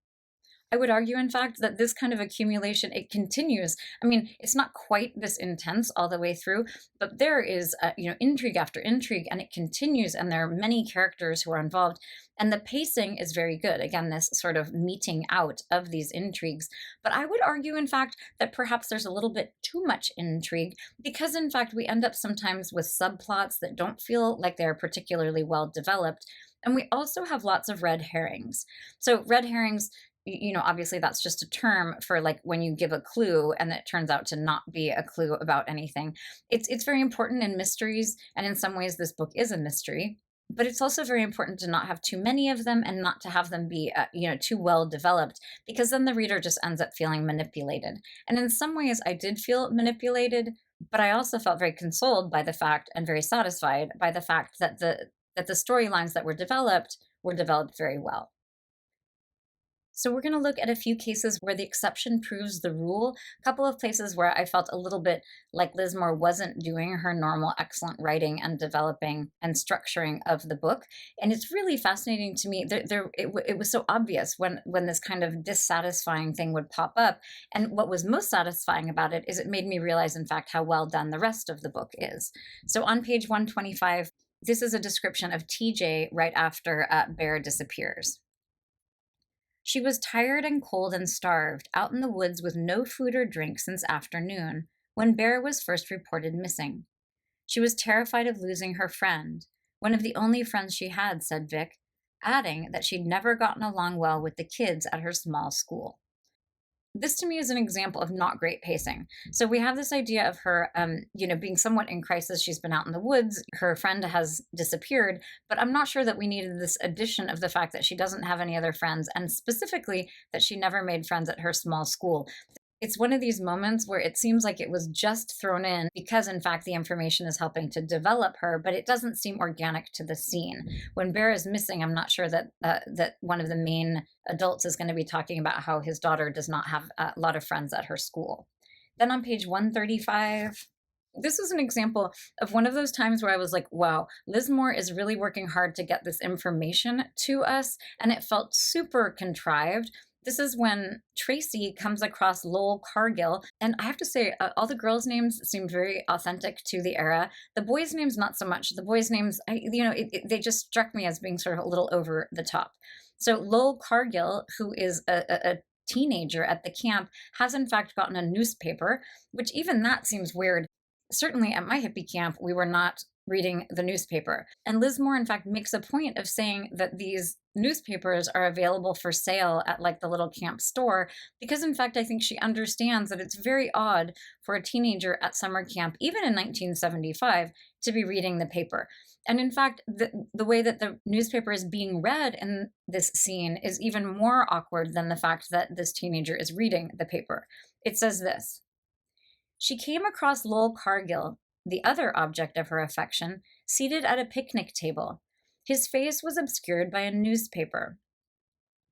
I would argue, in fact, that this kind of accumulation, it continues. I mean, it's not quite this intense all the way through, but there is, intrigue after intrigue, and it continues, and there are many characters who are involved, and the pacing is very good. Again, this sort of meeting out of these intrigues. But I would argue, in fact, that perhaps there's a little bit too much intrigue, because, in fact, we end up sometimes with subplots that don't feel like they're particularly well developed, and we also have lots of red herrings. So red herrings, obviously that's just a term for like when you give a clue and it turns out to not be a clue about anything. It's very important in mysteries, and in some ways this book is a mystery. But it's also very important to not have too many of them and not to have them be, too well developed, because then the reader just ends up feeling manipulated. And in some ways, I did feel manipulated, but I also felt very consoled by the fact and very satisfied by the fact that the storylines that were developed very well. So we're going to look at a few cases where the exception proves the rule, a couple of places where I felt a little bit like Liz Moore wasn't doing her normal excellent writing and developing and structuring of the book. And it's really fascinating to me. It was so obvious when this kind of dissatisfying thing would pop up. And what was most satisfying about it is it made me realize, in fact, how well done the rest of the book is. So on page 125, this is a description of TJ right after Bear disappears. She was tired and cold and starved, out in the woods with no food or drink since afternoon, when Bear was first reported missing. She was terrified of losing her friend, one of the only friends she had, said Vic, adding that she'd never gotten along well with the kids at her small school. This to me is an example of not great pacing. So we have this idea of her, being somewhat in crisis. She's been out in the woods. Her friend has disappeared, but I'm not sure that we needed this addition of the fact that she doesn't have any other friends, and specifically that she never made friends at her small school. It's one of these moments where it seems like it was just thrown in because, in fact, the information is helping to develop her, but it doesn't seem organic to the scene. When Bear is missing, I'm not sure that that one of the main adults is going to be talking about how his daughter does not have a lot of friends at her school. Then on page 135, this is an example of one of those times where I was like, wow, Liz Moore is really working hard to get this information to us, and it felt super contrived. This is when Tracy comes across Lowell Cargill, and I have to say, all the girls' names seemed very authentic to the era. The boys' names, not so much. The boys' names, they just struck me as being sort of a little over the top. So Lowell Cargill, who is a teenager at the camp, has in fact gotten a newspaper, which even that seems weird. Certainly at my hippie camp, we were not reading the newspaper. And Liz Moore, in fact, makes a point of saying that these newspapers are available for sale at like the little camp store, because in fact, I think she understands that it's very odd for a teenager at summer camp, even in 1975, to be reading the paper. And in fact, the way that the newspaper is being read in this scene is even more awkward than the fact that this teenager is reading the paper. It says this: She came across Lowell Cargill, the other object of her affection, seated at a picnic table. His face was obscured by a newspaper.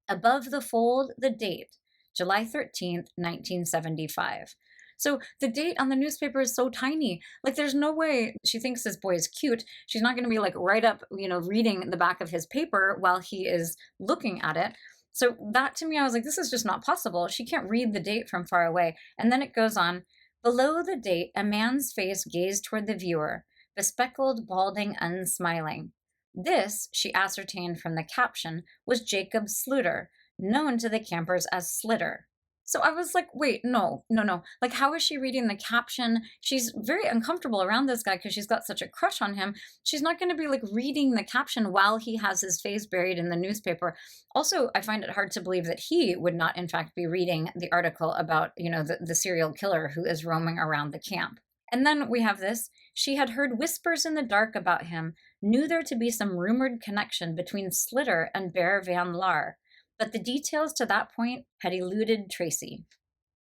Above the fold, the date, July 13th, 1975. So the date on the newspaper is so tiny. Like, there's no way she thinks this boy is cute. She's not going to be like right up, reading the back of his paper while he is looking at it. So that, to me, I was like, this is just not possible. She can't read the date from far away. And then it goes on. Below the date, a man's face gazed toward the viewer, bespectacled, balding, unsmiling. This, she ascertained from the caption, was Jacob Sluter, known to the campers as Slitter. So I was like, wait, no. Like, how is she reading the caption? She's very uncomfortable around this guy because she's got such a crush on him. She's not going to be like reading the caption while he has his face buried in the newspaper. Also, I find it hard to believe that he would not, in fact, be reading the article about, the serial killer who is roaming around the camp. And then we have this. She had heard whispers in the dark about him, knew there to be some rumored connection between Slitter and Bear Van Laar, but the details to that point had eluded Tracy.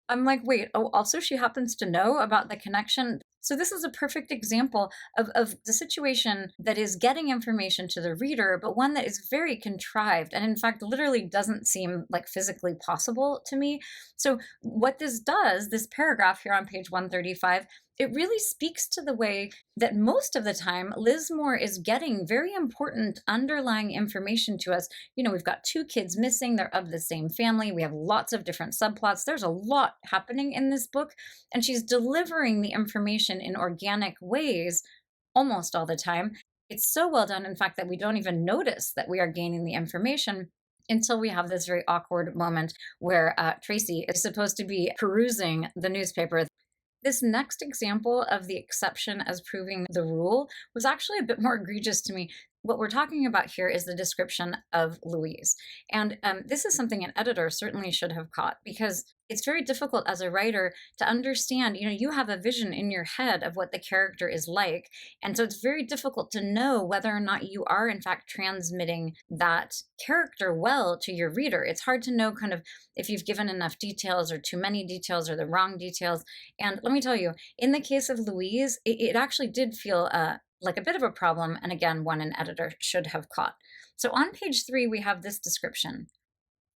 I'm like, wait, oh, also she happens to know about the connection. So this is a perfect example of the situation that is getting information to the reader, but one that is very contrived and in fact literally doesn't seem like physically possible to me. So what this does, this paragraph here on page 135, it really speaks to the way that most of the time Liz Moore is getting very important underlying information to us. We've got two kids missing, they're of the same family, we have lots of different subplots, there's a lot happening in this book, and she's delivering the information in organic ways almost all the time. It's so well done, in fact, that we don't even notice that we are gaining the information until we have this very awkward moment where Tracy is supposed to be perusing the newspaper. This next example of the exception as proving the rule was actually a bit more egregious to me. What we're talking about here is the description of Louise. And this is something an editor certainly should have caught, because it's very difficult as a writer to understand, you have a vision in your head of what the character is like. And so it's very difficult to know whether or not you are in fact transmitting that character well to your reader. It's hard to know kind of if you've given enough details or too many details or the wrong details. And let me tell you, in the case of Louise, it actually did feel like a bit of a problem, and again, one an editor should have caught. So on page 3, we have this description.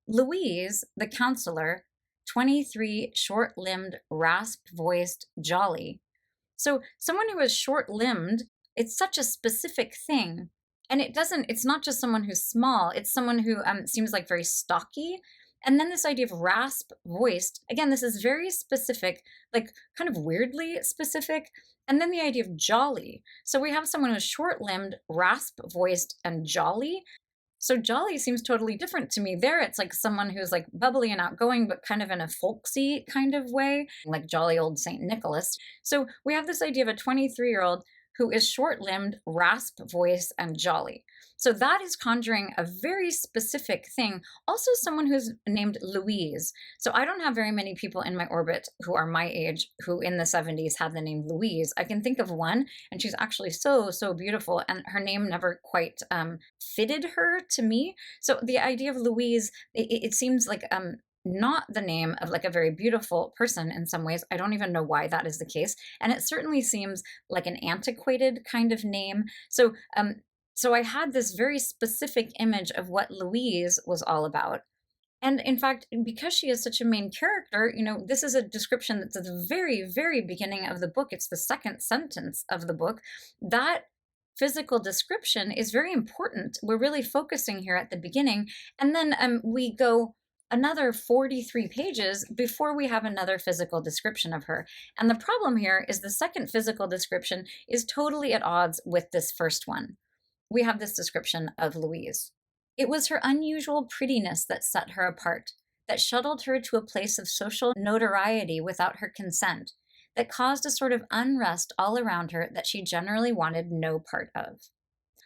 Louise, the counselor, 23, short-limbed, rasp-voiced, jolly. So someone who is short-limbed, it's such a specific thing. And it's not just someone who's small, it's someone who seems like very stocky. And then this idea of rasp-voiced, again, this is very specific, like kind of weirdly specific. And then the idea of jolly. So we have someone who's short-limbed, rasp-voiced, and jolly. So jolly seems totally different to me. There, it's like someone who's like bubbly and outgoing, but kind of in a folksy kind of way, like jolly old St. Nicholas. So we have this idea of a 23-year-old who is short-limbed, rasp-voiced, and jolly. So that is conjuring a very specific thing. Also someone who's named Louise. So I don't have very many people in my orbit who are my age who in the 70s had the name Louise. I can think of one, and she's actually so beautiful, and her name never quite fitted her to me. So the idea of Louise, it seems like not the name of like a very beautiful person in some ways. I don't even know why that is the case. And it certainly seems like an antiquated kind of name. So I had this very specific image of what Louise was all about. And in fact, because she is such a main character, this is a description that's at the very, very beginning of the book. It's the second sentence of the book. That physical description is very important. We're really focusing here at the beginning. And then we go another 43 pages before we have another physical description of her. And the problem here is the second physical description is totally at odds with this first one. We have this description of Louise. It was her unusual prettiness that set her apart, that shuttled her to a place of social notoriety without her consent, that caused a sort of unrest all around her that she generally wanted no part of.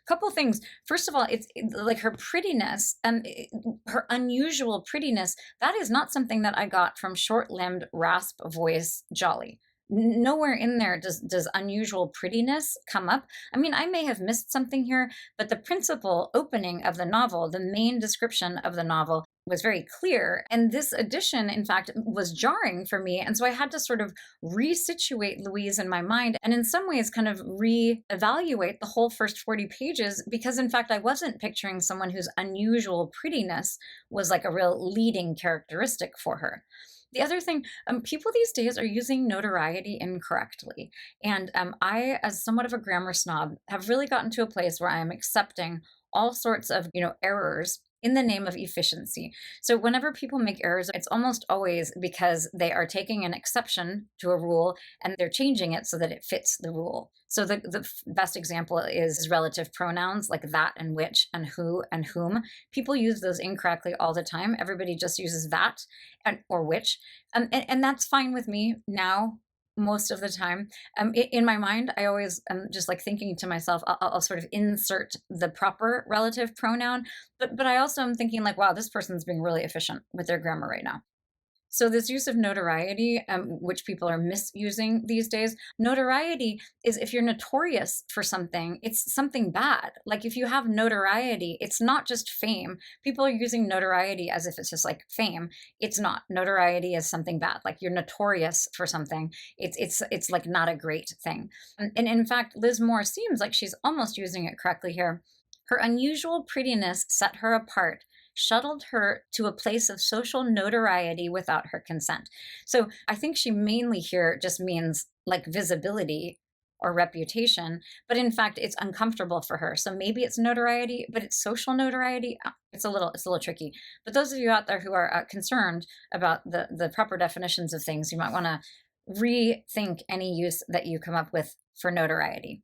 Couple things. First of all, it's like her prettiness, her unusual prettiness, that is not something that I got from short-limbed, rasp voice jolly. Nowhere in there does unusual prettiness come up. I mean, I may have missed something here, but the principal opening of the novel, the main description of the novel, was very clear. And this edition, in fact, was jarring for me. And so I had to sort of resituate Louise in my mind and, in some ways, kind of reevaluate the whole first 40 pages because, in fact, I wasn't picturing someone whose unusual prettiness was like a real leading characteristic for her. The other thing, people these days are using notoriety incorrectly. And I, as somewhat of a grammar snob, have really gotten to a place where I am accepting all sorts of, errors in the name of efficiency. So whenever people make errors, it's almost always because they are taking an exception to a rule and they're changing it so that it fits the rule. So the best example is relative pronouns like that and which and who and whom. People use those incorrectly all the time. Everybody just uses that or which. And that's fine with me now most of the time. In my mind, I always am just like thinking to myself, I'll sort of insert the proper relative pronoun, but I also am thinking like, wow, this person's being really efficient with their grammar right now. So this use of notoriety, which people are misusing these days, notoriety is if you're notorious for something, it's something bad. Like if you have notoriety, it's not just fame. People are using notoriety as if it's just like fame. It's not. Notoriety is something bad. Like you're notorious for something. It's like not a great thing. And in fact, Liz Moore seems like she's almost using it correctly here. Her unusual prettiness set her apart, shuttled her to a place of social notoriety without her consent. So I think she mainly here just means like visibility or reputation, but in fact it's uncomfortable for her. So maybe it's notoriety, but it's social notoriety. It's a little tricky. But those of you out there who are concerned about the proper definitions of things, you might want to rethink any use that you come up with for notoriety.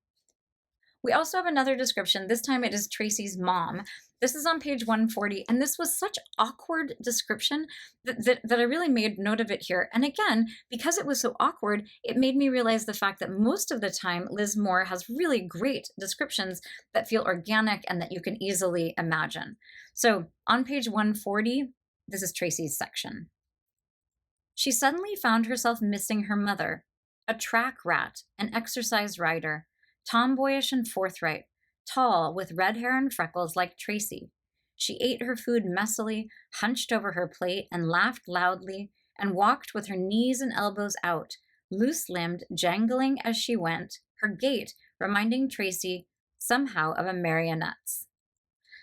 We also have another description. This time it is Tracy's mom. This is on page 140, and this was such awkward description that I really made note of it here. And again, because it was so awkward, it made me realize the fact that most of the time Liz Moore has really great descriptions that feel organic and that you can easily imagine. So on page 140, this is Tracy's section. She suddenly found herself missing her mother, a track rat, an exercise rider, tomboyish and forthright, tall, with red hair and freckles like Tracy. She ate her food messily, hunched over her plate, and laughed loudly, and walked with her knees and elbows out, loose-limbed, jangling as she went, her gait reminding Tracy somehow of a marionette's.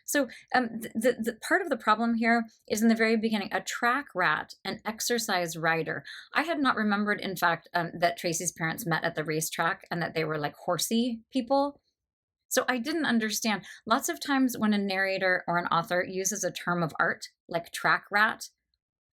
So the part of the problem here is in the very beginning, a track rat, an exercise rider. I had not remembered, in fact, that Tracy's parents met at the racetrack and that they were like horsey people. So I didn't understand. Lots of times when a narrator or an author uses a term of art, like track rat,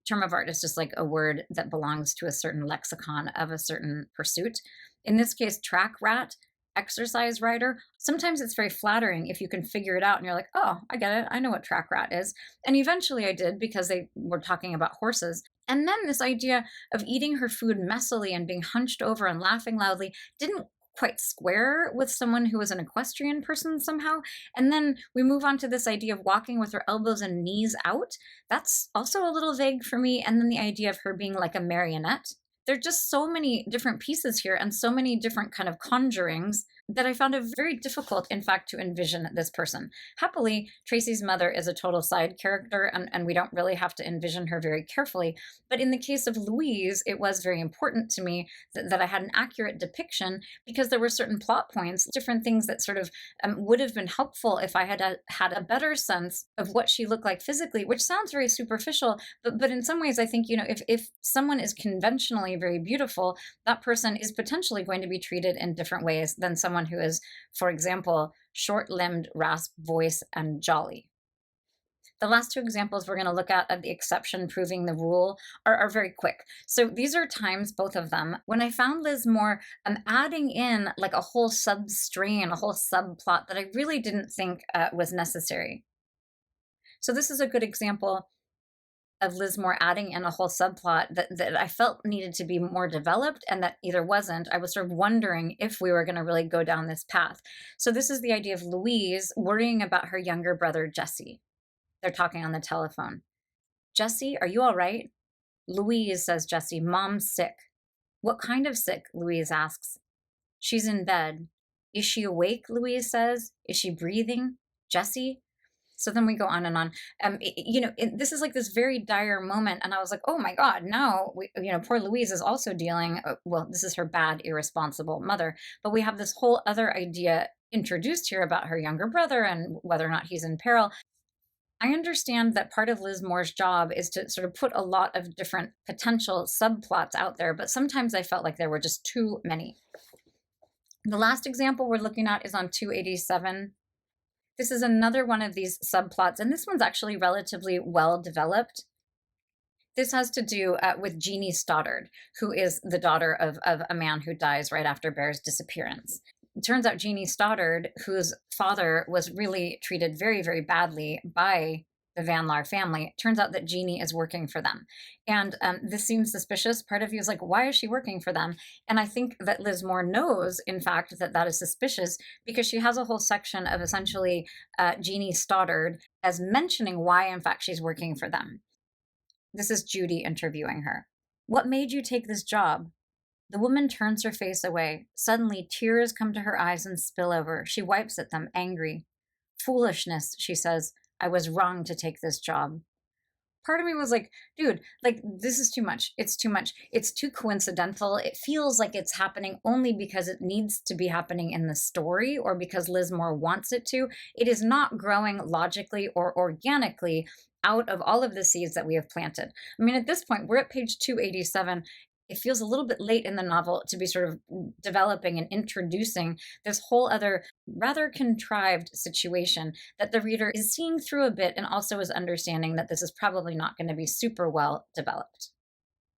term of art is just like a word that belongs to a certain lexicon of a certain pursuit. In this case, track rat, exercise rider, sometimes it's very flattering if you can figure it out and you're like, oh, I get it. I know what track rat is. And eventually I did because they were talking about horses. And then this idea of eating her food messily and being hunched over and laughing loudly didn't quite square with someone who was an equestrian person somehow. And then we move on to this idea of walking with her elbows and knees out. That's also a little vague for me. And then the idea of her being like a marionette. There are just so many different pieces here and so many different kind of conjurings that I found it very difficult, in fact, to envision this person. Happily, Tracy's mother is a total side character, and we don't really have to envision her very carefully. But in the case of Louise, it was very important to me that I had an accurate depiction because there were certain plot points, different things that sort of would have been helpful if I had had a better sense of what she looked like physically, which sounds very superficial, but in some ways, I think, if someone is conventionally very beautiful, that person is potentially going to be treated in different ways than someone who is, for example, short-limbed, rasp voice, and jolly. The last two examples we're going to look at the exception proving the rule are very quick. So these are times, both of them, when I found Liz Moore adding in like a whole sub-strain, a whole subplot that I really didn't think was necessary. So this is a good example of Liz Moore adding in a whole subplot that I felt needed to be more developed and that either wasn't. I was sort of wondering if we were going to really go down this path. So this is the idea of Louise worrying about her younger brother, Jesse. They're talking on the telephone. Jesse, are you all right? Louise, says Jesse, Mom's sick. What kind of sick? Louise asks. She's in bed. Is she awake? Louise says. Is she breathing? Jessie? So then we go on and on. This is like this very dire moment. And I was like, oh my God, now, poor Louise is also dealing, well, this is her bad, irresponsible mother. But we have this whole other idea introduced here about her younger brother and whether or not he's in peril. I understand that part of Liz Moore's job is to sort of put a lot of different potential subplots out there, but sometimes I felt like there were just too many. The last example we're looking at is on 287. This is another one of these subplots, and this one's actually relatively well developed. This has to do with Jeannie Stoddard, who is the daughter of a man who dies right after Bear's disappearance. It turns out Jeannie Stoddard, whose father was really treated very, very badly by the Van Laar family, turns out that Jeannie is working for them. And this seems suspicious. Part of you is like, why is she working for them? And I think that Liz Moore knows, in fact, that that is suspicious because she has a whole section of essentially Jeannie Stoddard as mentioning why, in fact, she's working for them. This is Judy interviewing her. What made you take this job? The woman turns her face away. Suddenly, tears come to her eyes and spill over. She wipes at them, angry. Foolishness, she says. I was wrong to take this job. Part of me was like, dude, like, this is too much. It's too much. It's too coincidental. It feels like it's happening only because it needs to be happening in the story or because Liz Moore wants it to. It is not growing logically or organically out of all of the seeds that we have planted. I mean, at this point, we're at page 287. It feels a little bit late in the novel to be sort of developing and introducing this whole other rather contrived situation that the reader is seeing through a bit and also is understanding that this is probably not going to be super well developed.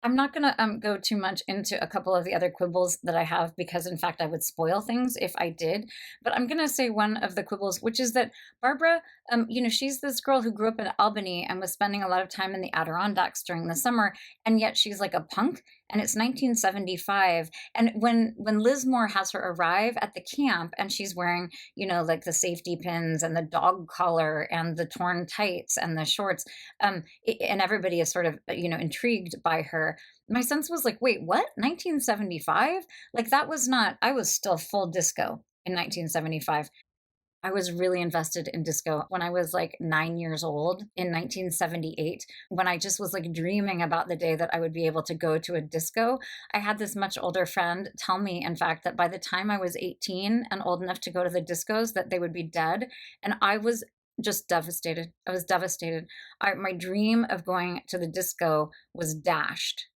I'm not going to go too much into a couple of the other quibbles that I have because, in fact, I would spoil things if I did. But I'm going to say one of the quibbles, which is that Barbara, she's this girl who grew up in Albany and was spending a lot of time in the Adirondacks during the summer, and yet she's like a punk, and it's 1975. And when Liz Moore has her arrive at the camp and she's wearing, like the safety pins and the dog collar and the torn tights and the shorts, and everybody is sort of, intrigued by her. My sense was like, wait, what? 1975? Like that was not, I was still full disco in 1975. I was really invested in disco when I was like 9 years old in 1978, when I just was like dreaming about the day that I would be able to go to a disco. I had this much older friend tell me, in fact, that by the time I was 18 and old enough to go to the discos, that they would be dead. And I was just devastated. I was devastated. My dream of going to the disco was dashed.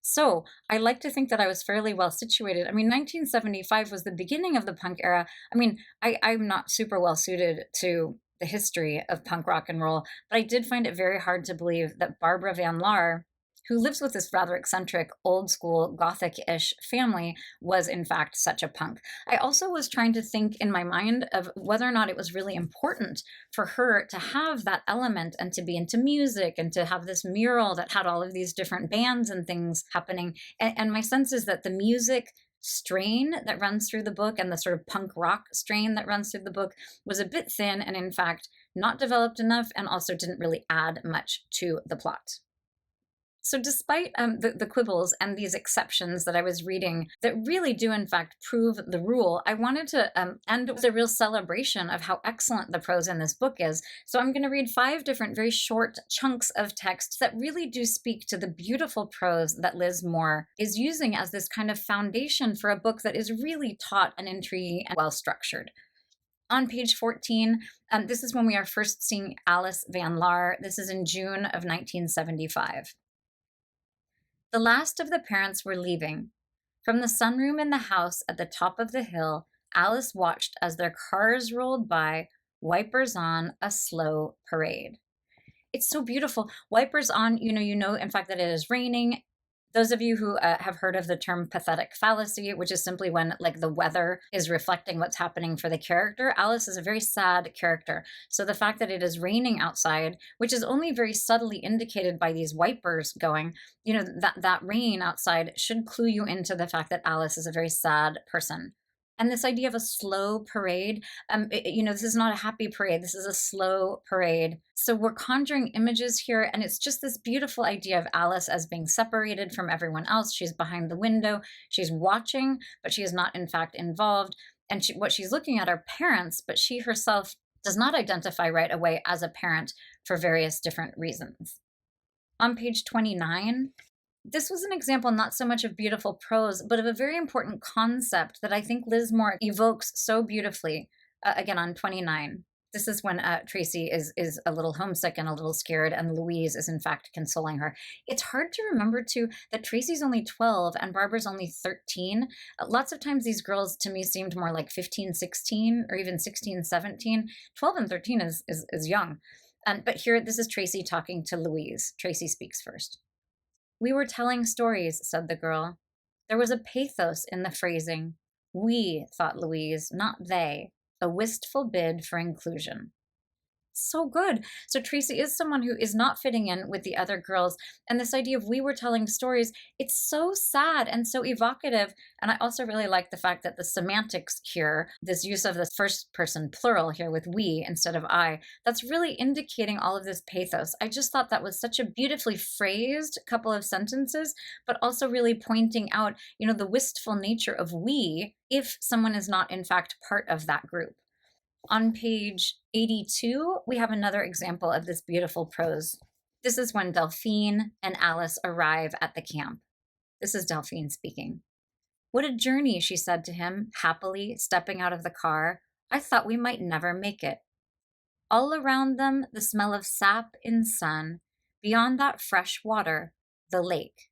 So I like to think that I was fairly well situated. I mean, 1975 was the beginning of the punk era. I mean, I'm not super well suited to the history of punk rock and roll, but I did find it very hard to believe that Barbara Van Laar, who lives with this rather eccentric, old school, gothic-ish family, was in fact such a punk. I also was trying to think in my mind of whether or not it was really important for her to have that element and to be into music and to have this mural that had all of these different bands and things happening. And my sense is that the music strain that runs through the book and the sort of punk rock strain that runs through the book was a bit thin and in fact not developed enough and also didn't really add much to the plot. So despite the quibbles and these exceptions that I was reading that really do in fact prove the rule, I wanted to end with a real celebration of how excellent the prose in this book is. So I'm going to read 5 different very short chunks of text that really do speak to the beautiful prose that Liz Moore is using as this kind of foundation for a book that is really taut and intriguing and well structured. On page 14, this is when we are first seeing Alice Van Laar. This is in June of 1975. The last of the parents were leaving. From the sunroom in the house at the top of the hill, Alice watched as their cars rolled by, wipers on, a slow parade. It's so beautiful. Wipers on, in fact, that it is raining. Those of you who have heard of the term pathetic fallacy, which is simply when like the weather is reflecting what's happening for the character, Alice is a very sad character. So the fact that it is raining outside, which is only very subtly indicated by these wipers going, that rain outside should clue you into the fact that Alice is a very sad person. And this idea of a slow parade, this is not a happy parade. This is a slow parade. So we're conjuring images here, and it's just this beautiful idea of Alice as being separated from everyone else. She's behind the window. She's watching, but she is not, in fact, involved. And what she's looking at are parents, but she herself does not identify right away as a parent for various different reasons. On page 29, this was an example not so much of beautiful prose, but of a very important concept that I think Liz Moore evokes so beautifully, again on 29. This is when Tracy is a little homesick and a little scared, and Louise is in fact consoling her. It's hard to remember, too, that Tracy's only 12 and Barbara's only 13. Lots of times these girls, to me, seemed more like 15, 16, or even 16, 17. 12 and 13 is young. But here, this is Tracy talking to Louise. Tracy speaks first. "We were telling stories," said the girl. There was a pathos in the phrasing. We, thought Louise, not they. A wistful bid for inclusion. So good. So Tracy is someone who is not fitting in with the other girls. And this idea of we were telling stories, it's so sad and so evocative. And I also really like the fact that the semantics here, this use of the first person plural here with we instead of I, that's really indicating all of this pathos. I just thought that was such a beautifully phrased couple of sentences, but also really pointing out, the wistful nature of we if someone is not in fact part of that group. On page 82, we have another example of this beautiful prose. This is when Delphine and Alice arrive at the camp. This is Delphine speaking. "What a journey," she said to him, happily stepping out of the car. "I thought we might never make it." All around them, the smell of sap in sun. Beyond that, fresh water, the lake.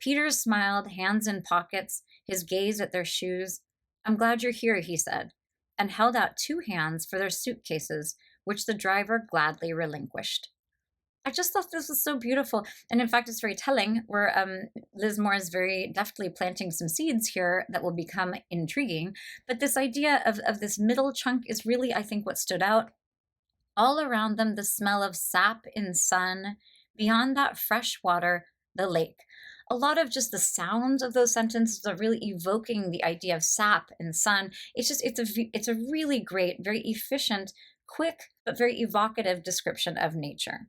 Peter smiled, hands in pockets, his gaze at their shoes. "I'm glad you're here," he said, and held out 2 hands for their suitcases, which the driver gladly relinquished. I just thought this was so beautiful. And in fact, it's very telling where Liz Moore is very deftly planting some seeds here that will become intriguing. But this idea of this middle chunk is really, I think, what stood out. All around them, the smell of sap in sun. Beyond that, fresh water, the lake. A lot of just the sounds of those sentences are really evoking the idea of sap and sun. It's a really great, very efficient, quick, but very evocative description of nature.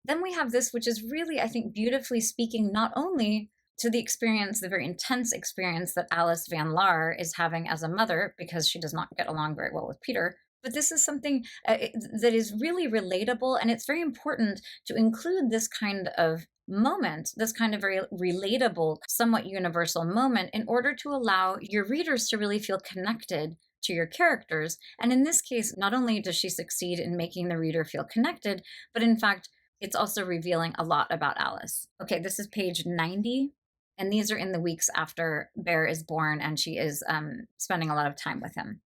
Then we have this, which is really, I think, beautifully speaking not only to the experience, the very intense experience that Alice Van Laar is having as a mother, because she does not get along very well with Peter, but this is something that is really relatable, and it's very important to include this kind of moment, this kind of very relatable, somewhat universal moment, in order to allow your readers to really feel connected to your characters. And in this case, not only does she succeed in making the reader feel connected, but in fact, it's also revealing a lot about Alice. Okay, this is page 90, and these are in the weeks after Bear is born, and she is spending a lot of time with him.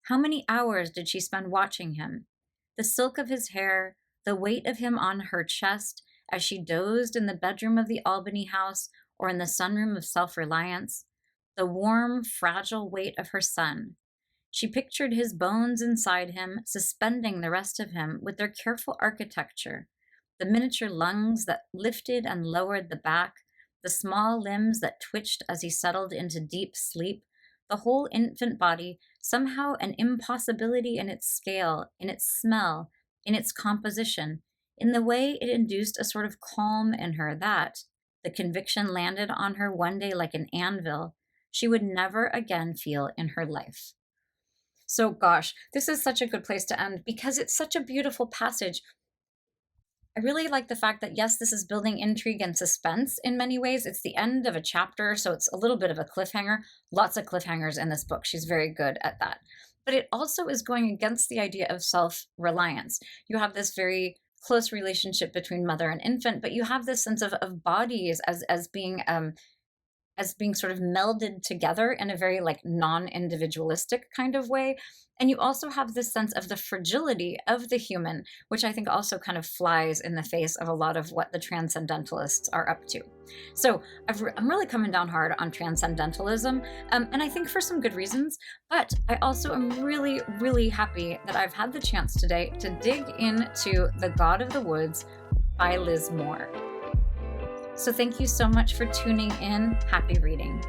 How many hours did she spend watching him? The silk of his hair, the weight of him on her chest, as she dozed in the bedroom of the Albany house or in the sunroom of Self-Reliance, the warm, fragile weight of her son. She pictured his bones inside him, suspending the rest of him with their careful architecture, the miniature lungs that lifted and lowered the back, the small limbs that twitched as he settled into deep sleep, the whole infant body, somehow an impossibility in its scale, in its smell, in its composition, in the way it induced a sort of calm in her that, the conviction landed on her one day like an anvil, she would never again feel in her life. So gosh, this is such a good place to end because it's such a beautiful passage. I really like the fact that, yes, this is building intrigue and suspense in many ways. It's the end of a chapter, so it's a little bit of a cliffhanger. Lots of cliffhangers in this book. She's very good at that. But it also is going against the idea of self-reliance. You have this very close relationship between mother and infant, but you have this sense of bodies as being sort of melded together in a very like non-individualistic kind of way. And you also have this sense of the fragility of the human, which I think also kind of flies in the face of a lot of what the Transcendentalists are up to. So I'm really coming down hard on Transcendentalism, and I think for some good reasons, but I also am really, really happy that I've had the chance today to dig into The God of the Woods by Liz Moore. So thank you so much for tuning in. Happy reading.